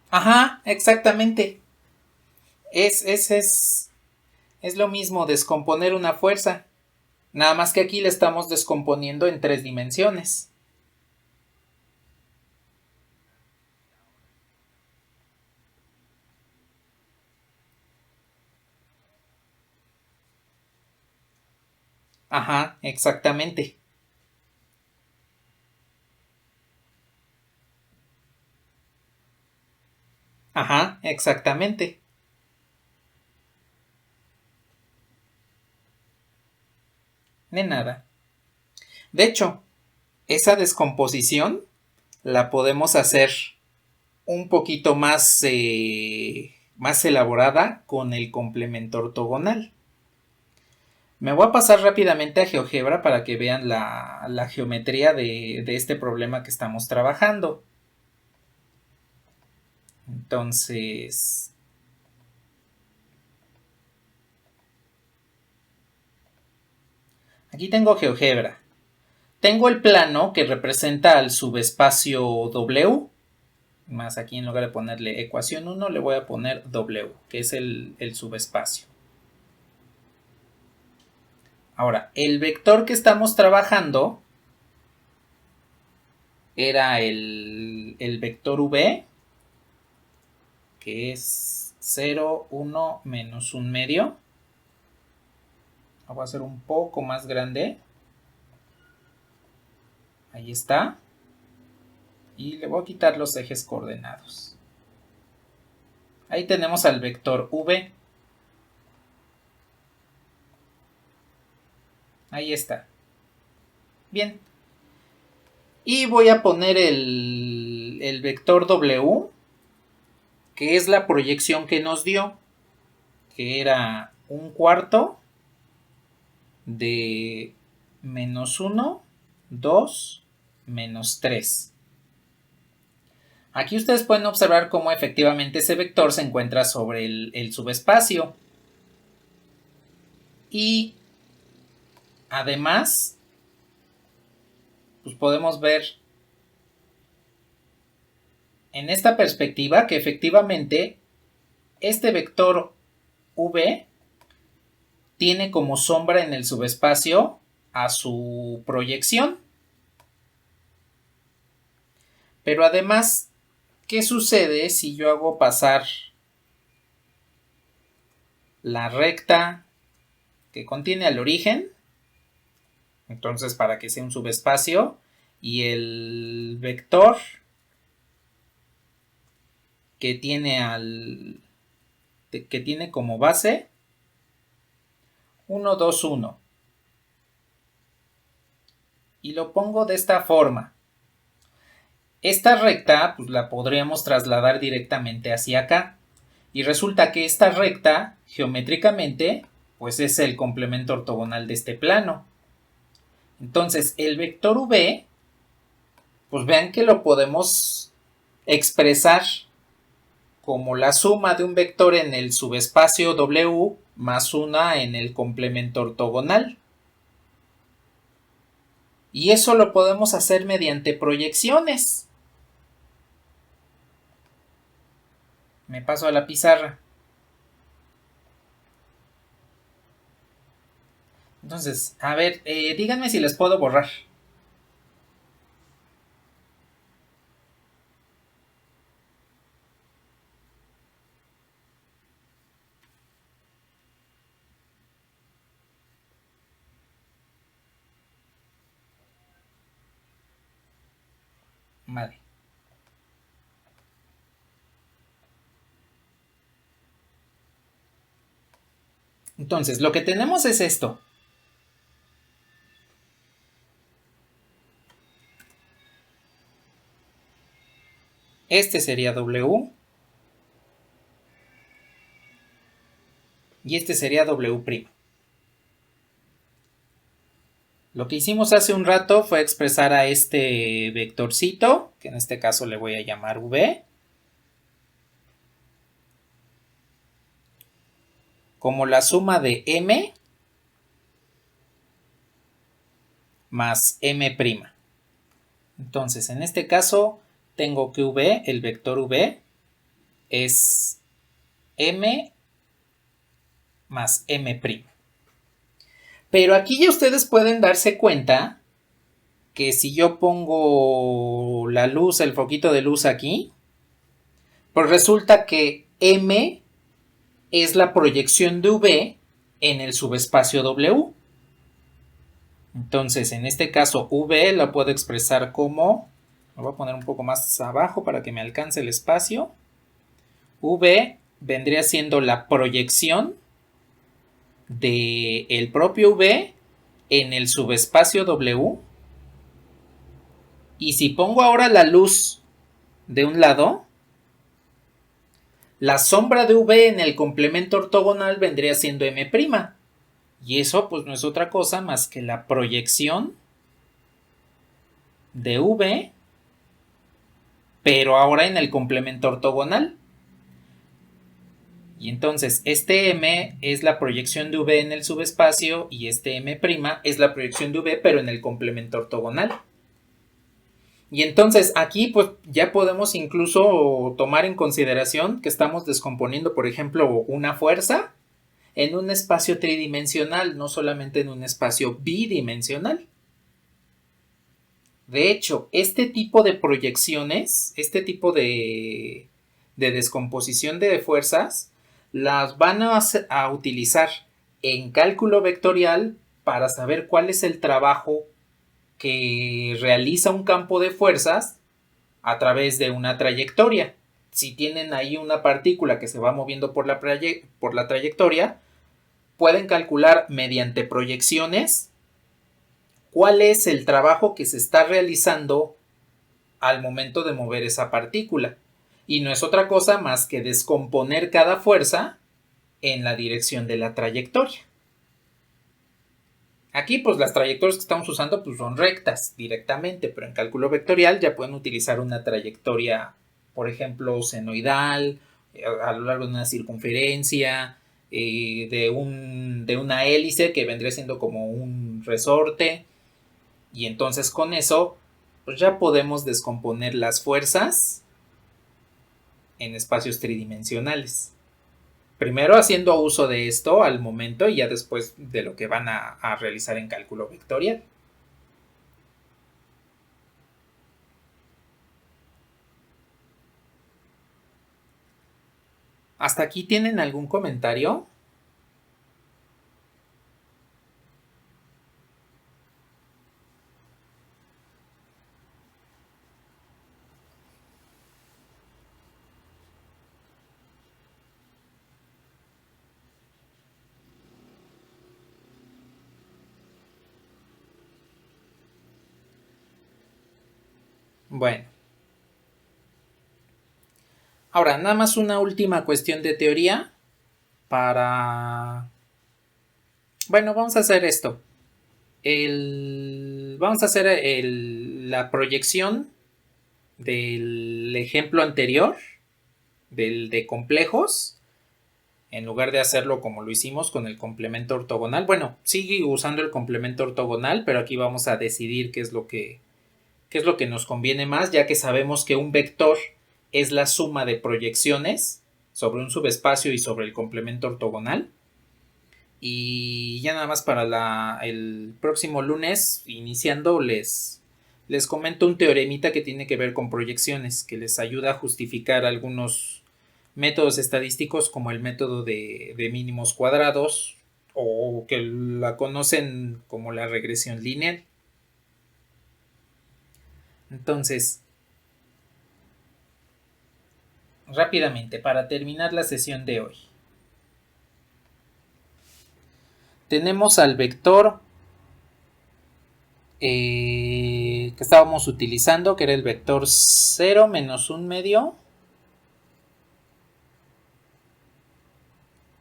Ajá, exactamente. Es lo mismo descomponer una fuerza. Nada más que aquí la estamos descomponiendo en 3 dimensiones. Ajá, exactamente. Ajá, exactamente. De nada. De hecho, esa descomposición la podemos hacer un poquito más elaborada con el complemento ortogonal. Me voy a pasar rápidamente a GeoGebra para que vean la geometría de este problema que estamos trabajando. Entonces, aquí tengo GeoGebra. Tengo el plano que representa al subespacio W. Más aquí en lugar de ponerle ecuación 1 le voy a poner W, que es el subespacio. Ahora, el vector que estamos trabajando era el vector V, que es 0, 1, menos 1 medio. Lo voy a hacer un poco más grande. Ahí está. Y le voy a quitar los ejes coordenados. Ahí tenemos al vector V. Ahí está. Bien. Y voy a poner el vector W, que es la proyección que nos dio, que era 1/4 de menos 1, 2, menos 3. Aquí ustedes pueden observar cómo efectivamente ese vector se encuentra sobre el subespacio. Y además, pues podemos ver en esta perspectiva que efectivamente este vector v tiene como sombra en el subespacio a su proyección. Pero además, ¿qué sucede si yo hago pasar la recta que contiene al origen? Entonces, para que sea un subespacio, y el vector que tiene como base 1, 2, 1. Y lo pongo de esta forma. Esta recta pues la podríamos trasladar directamente hacia acá. Y resulta que esta recta, geométricamente, pues es el complemento ortogonal de este plano. Entonces, el vector v, pues vean que lo podemos expresar como la suma de un vector en el subespacio w más una en el complemento ortogonal. Y eso lo podemos hacer mediante proyecciones. Me paso a la pizarra. Entonces, a ver, díganme si les puedo borrar. Vale. Entonces, lo que tenemos es esto. Este sería W. Y este sería W'. Lo que hicimos hace un rato fue expresar a este vectorcito, que en este caso le voy a llamar V, como la suma de M más M'. Entonces, en este caso, tengo que V, el vector V, es M más M'. Pero aquí ya ustedes pueden darse cuenta que si yo pongo la luz, el foquito de luz aquí, pues resulta que M es la proyección de V en el subespacio W. Entonces, en este caso, V la puedo expresar como, lo voy a poner un poco más abajo para que me alcance el espacio. V vendría siendo la proyección del propio V en el subespacio W. Y si pongo ahora la luz de un lado, la sombra de V en el complemento ortogonal vendría siendo M'. Y eso pues no es otra cosa más que la proyección de V, pero ahora en el complemento ortogonal. Y entonces este M es la proyección de V en el subespacio y este M' es la proyección de V pero en el complemento ortogonal. Y entonces aquí pues ya podemos incluso tomar en consideración que estamos descomponiendo, por ejemplo, una fuerza en un espacio tridimensional, no solamente en un espacio bidimensional. De hecho, este tipo de proyecciones, este tipo de descomposición de fuerzas, las van a utilizar en cálculo vectorial para saber cuál es el trabajo que realiza un campo de fuerzas a través de una trayectoria. Si tienen ahí una partícula que se va moviendo por la trayectoria, pueden calcular mediante proyecciones cuál es el trabajo que se está realizando al momento de mover esa partícula. Y no es otra cosa más que descomponer cada fuerza en la dirección de la trayectoria. Aquí pues las trayectorias que estamos usando pues son rectas directamente, pero en cálculo vectorial ya pueden utilizar una trayectoria, por ejemplo, senoidal, a lo largo de una circunferencia, de una hélice que vendría siendo como un resorte, y entonces con eso pues ya podemos descomponer las fuerzas en espacios tridimensionales. Primero haciendo uso de esto al momento y ya después de lo que van a realizar en cálculo vectorial. ¿Hasta aquí tienen algún comentario? Bueno. Ahora, nada más una última cuestión de teoría para... Bueno, vamos a hacer esto. Vamos a hacer la proyección del ejemplo anterior, del de complejos, en lugar de hacerlo como lo hicimos con el complemento ortogonal. Bueno, sigue usando el complemento ortogonal, pero aquí vamos a decidir qué es lo que nos conviene más, ya que sabemos que un vector es la suma de proyecciones sobre un subespacio y sobre el complemento ortogonal. Y ya nada más para el próximo lunes, iniciando, les comento un teoremita que tiene que ver con proyecciones, que les ayuda a justificar algunos métodos estadísticos como el método de mínimos cuadrados, o que la conocen como la regresión lineal. Entonces, rápidamente, para terminar la sesión de hoy, tenemos al vector que estábamos utilizando, que era el vector 0 menos 1 medio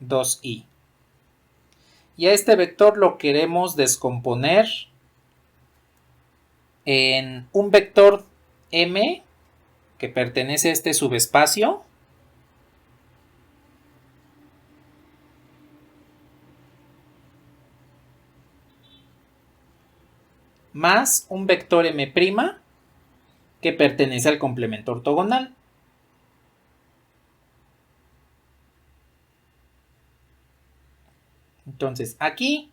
2i. Y a este vector lo queremos descomponer en un vector m que pertenece a este subespacio más un vector m' que pertenece al complemento ortogonal. Entonces aquí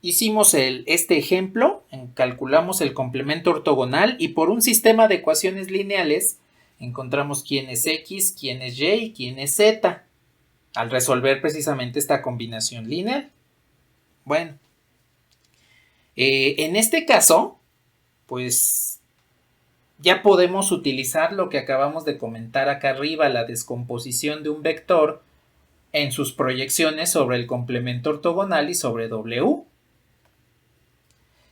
hicimos este ejemplo, calculamos el complemento ortogonal y por un sistema de ecuaciones lineales encontramos quién es x, quién es y y quién es z al resolver precisamente esta combinación lineal. Bueno, en este caso, pues ya podemos utilizar lo que acabamos de comentar acá arriba, la descomposición de un vector en sus proyecciones sobre el complemento ortogonal y sobre W.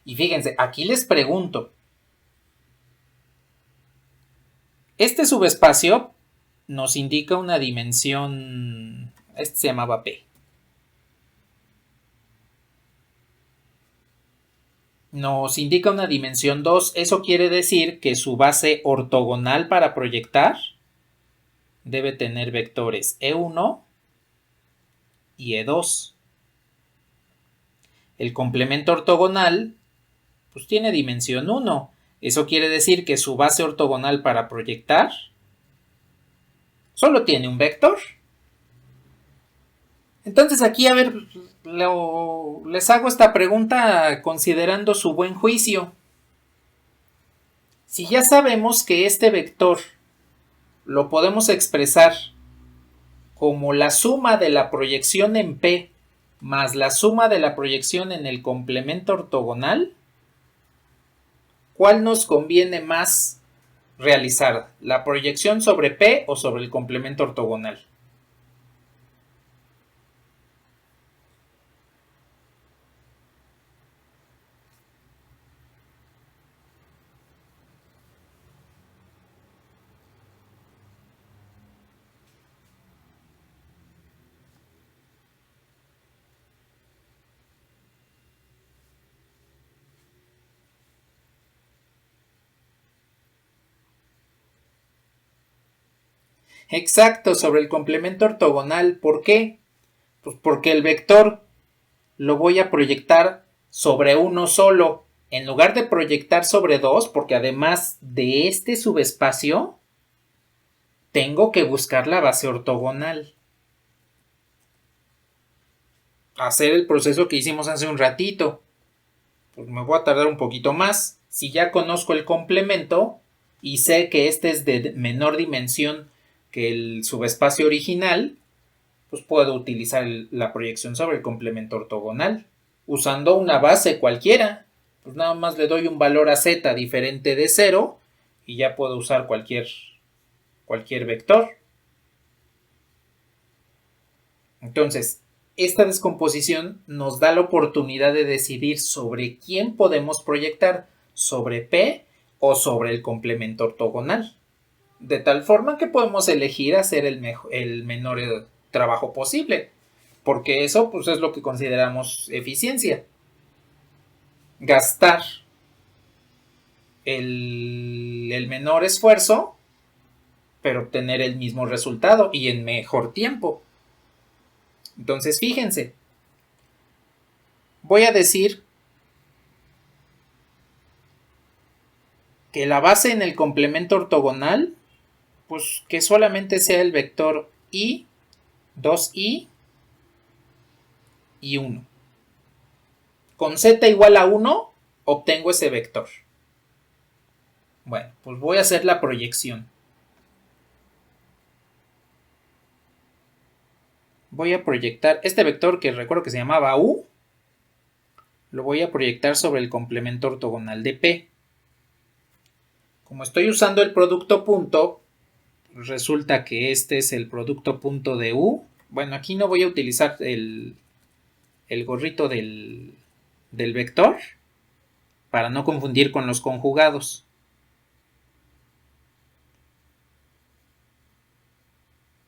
Y fíjense, aquí les pregunto, este subespacio nos indica una dimensión, este se llamaba P. Nos indica una dimensión 2, eso quiere decir que su base ortogonal para proyectar debe tener vectores E1 y E2. El complemento ortogonal pues tiene dimensión 1, eso quiere decir que su base ortogonal para proyectar solo tiene un vector. Entonces aquí, a ver, les hago esta pregunta considerando su buen juicio. Si ya sabemos que este vector lo podemos expresar como la suma de la proyección en P más la suma de la proyección en el complemento ortogonal, ¿cuál nos conviene más realizar? ¿La proyección sobre P o sobre el complemento ortogonal? Exacto, sobre el complemento ortogonal. ¿Por qué? Pues porque el vector lo voy a proyectar sobre uno solo, en lugar de proyectar sobre dos, porque además de este subespacio, tengo que buscar la base ortogonal. Hacer el proceso que hicimos hace un ratito. Pues me voy a tardar un poquito más. Si ya conozco el complemento y sé que este es de menor dimensión que el subespacio original, pues puedo utilizar la proyección sobre el complemento ortogonal usando una base cualquiera. Pues nada más le doy un valor a z diferente de 0 y ya puedo usar cualquier vector. Entonces, esta descomposición nos da la oportunidad de decidir sobre quién podemos proyectar, sobre P o sobre el complemento ortogonal. De tal forma que podemos elegir hacer el menor trabajo posible, porque eso pues, es lo que consideramos eficiencia. Gastar el menor esfuerzo, pero obtener el mismo resultado y en mejor tiempo. Entonces, fíjense, voy a decir que la base en el complemento ortogonal, pues que solamente sea el vector i, 2i y 1. Con z igual a 1, obtengo ese vector. Bueno, pues voy a hacer la proyección. Voy a proyectar este vector que recuerdo que se llamaba u, lo voy a proyectar sobre el complemento ortogonal de P. Como estoy usando el producto punto, resulta que este es el producto punto de u. Bueno, aquí no voy a utilizar el gorrito del vector para no confundir con los conjugados.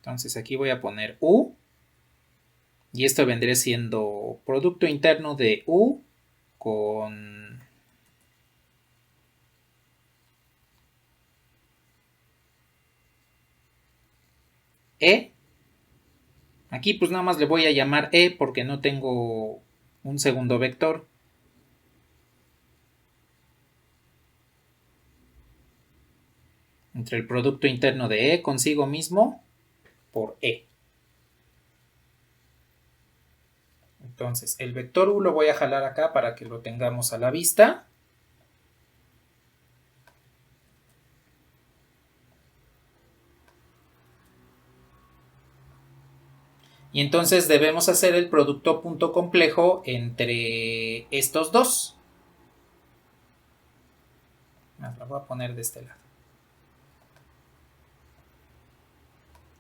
Entonces aquí voy a poner u y esto vendría siendo producto interno de u con e. Aquí pues nada más le voy a llamar e porque no tengo un segundo vector. Entre el producto interno de e consigo mismo por e. Entonces el vector u lo voy a jalar acá para que lo tengamos a la vista. Y entonces debemos hacer el producto punto complejo entre estos dos. La voy a poner de este lado.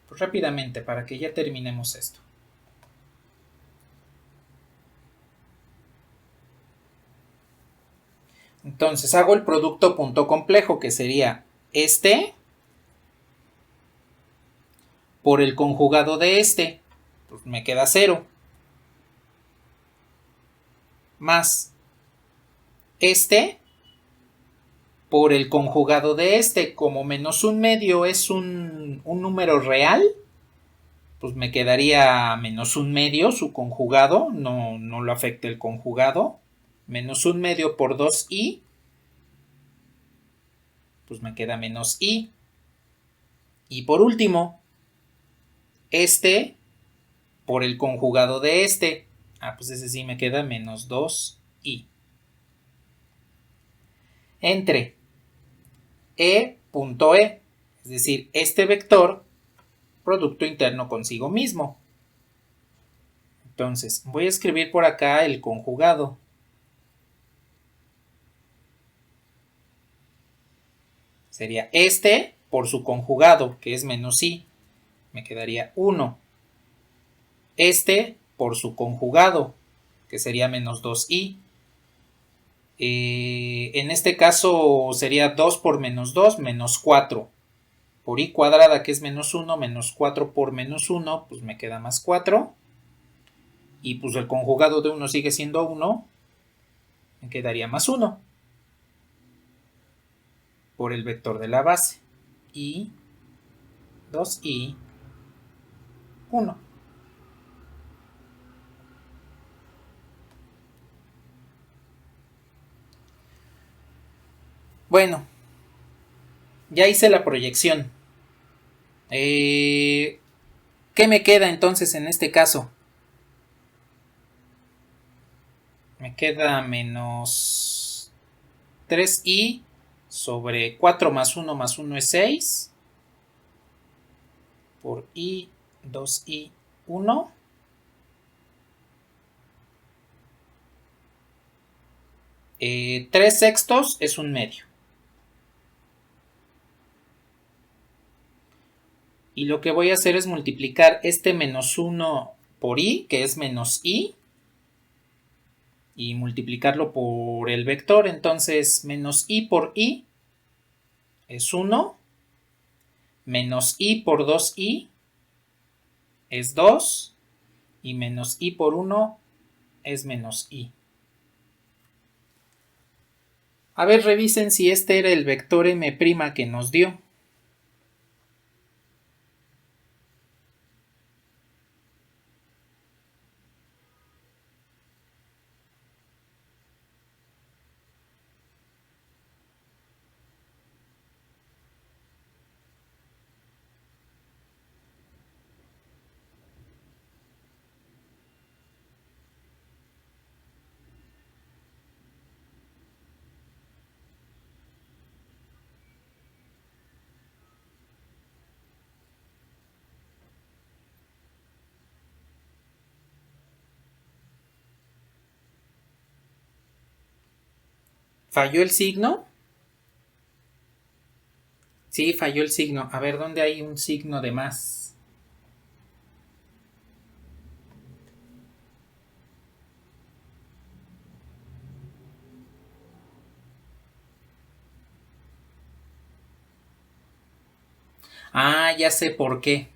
Pues rápidamente, para que ya terminemos esto. Entonces hago el producto punto complejo, que sería este por el conjugado de este. Pues me queda 0. Más este por el conjugado de este. Como menos un medio es un número real, pues me quedaría menos un medio su conjugado, no lo afecta el conjugado. Menos un medio por 2i, pues me queda menos i. Y por último, este por el conjugado de este. Pues ese sí me queda menos 2i. Entre e.e, es decir, este vector, producto interno consigo mismo. Entonces, voy a escribir por acá el conjugado. Sería este por su conjugado, que es menos i. Me quedaría 1. Este por su conjugado, que sería menos 2i. En este caso sería 2 por menos 2, menos 4. Por i cuadrada, que es menos 1, menos 4 por menos 1, pues me queda más 4. Y pues el conjugado de 1 sigue siendo 1. Me quedaría más 1. Por el vector de la base. I, 2i, 1. Bueno, ya hice la proyección. ¿Qué me queda entonces en este caso? Me queda menos 3i sobre 4 más 1 más 1 es 6. Por i, 2i, 1. Tres sextos es un medio. Y lo que voy a hacer es multiplicar este menos 1 por i, que es menos i, y multiplicarlo por el vector. Entonces, menos i por i es 1, menos i por 2i es 2, y menos i por 1 es menos i. A ver, revisen si este era el vector m' que nos dio. ¿Falló el signo? Sí, falló el signo. A ver, ¿dónde hay un signo de más? Ah, ya sé por qué.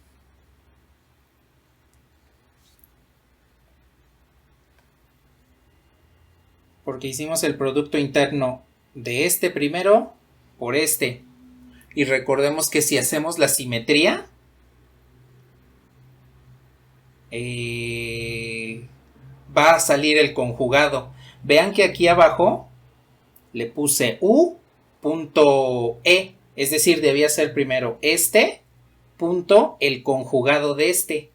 Porque hicimos el producto interno de este primero por este. Y recordemos que si hacemos la simetría, va a salir el conjugado. Vean que aquí abajo le puse u.e, es decir, debía ser primero este punto el conjugado de este.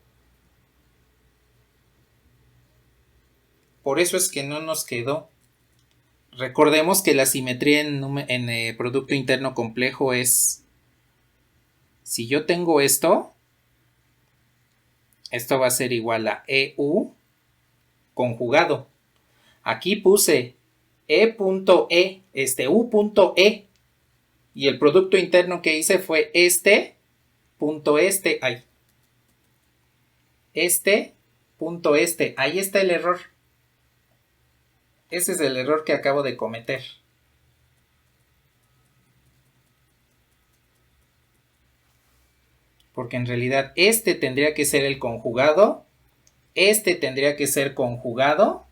Por eso es que no nos quedó. Recordemos que la simetría en producto interno complejo es, si yo tengo esto va a ser igual a EU conjugado. Aquí puse E.E, U.E, y el producto interno que hice fue este punto este. Ahí está el error. Ese es el error que acabo de cometer. Porque en realidad este tendría que ser el conjugado, este tendría que ser conjugado,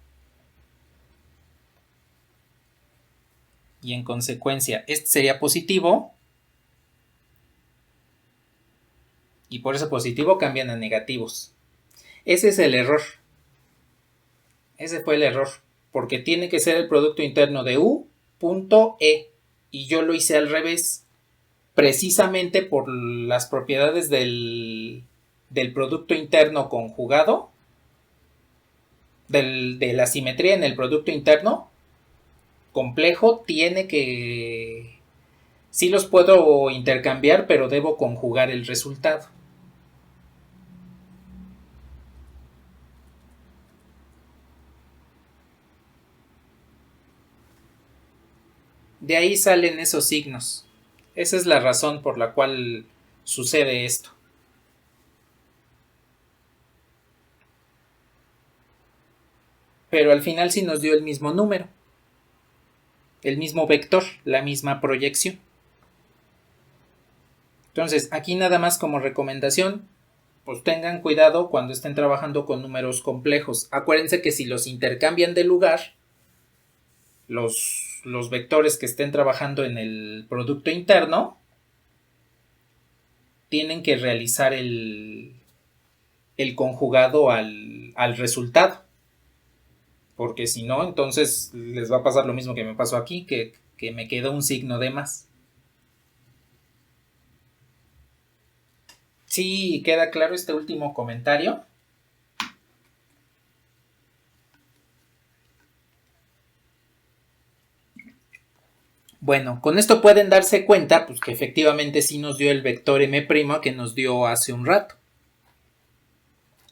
y en consecuencia este sería positivo, y por eso positivo cambian a negativos. Ese es el error. Ese fue el error, porque tiene que ser el producto interno de u.e, y yo lo hice al revés, precisamente por las propiedades del producto interno conjugado, de la simetría en el producto interno complejo, tiene que... Sí los puedo intercambiar, pero debo conjugar el resultado. De ahí salen esos signos. Esa es la razón por la cual sucede esto. Pero al final sí nos dio el mismo número, el mismo vector, la misma proyección. Entonces, aquí nada más como recomendación, pues tengan cuidado cuando estén trabajando con números complejos. Acuérdense que si los intercambian de lugar, los vectores que estén trabajando en el producto interno, tienen que realizar el conjugado al resultado. Porque si no, entonces les va a pasar lo mismo que me pasó aquí, que me quedó un signo de más. Sí, queda claro este último comentario. Bueno, con esto pueden darse cuenta pues, que efectivamente sí nos dio el vector m' que nos dio hace un rato.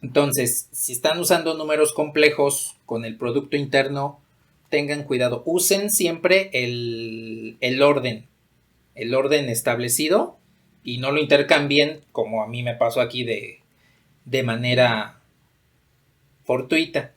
Entonces, si están usando números complejos con el producto interno, tengan cuidado. Usen siempre el orden establecido y no lo intercambien como a mí me pasó aquí de manera fortuita.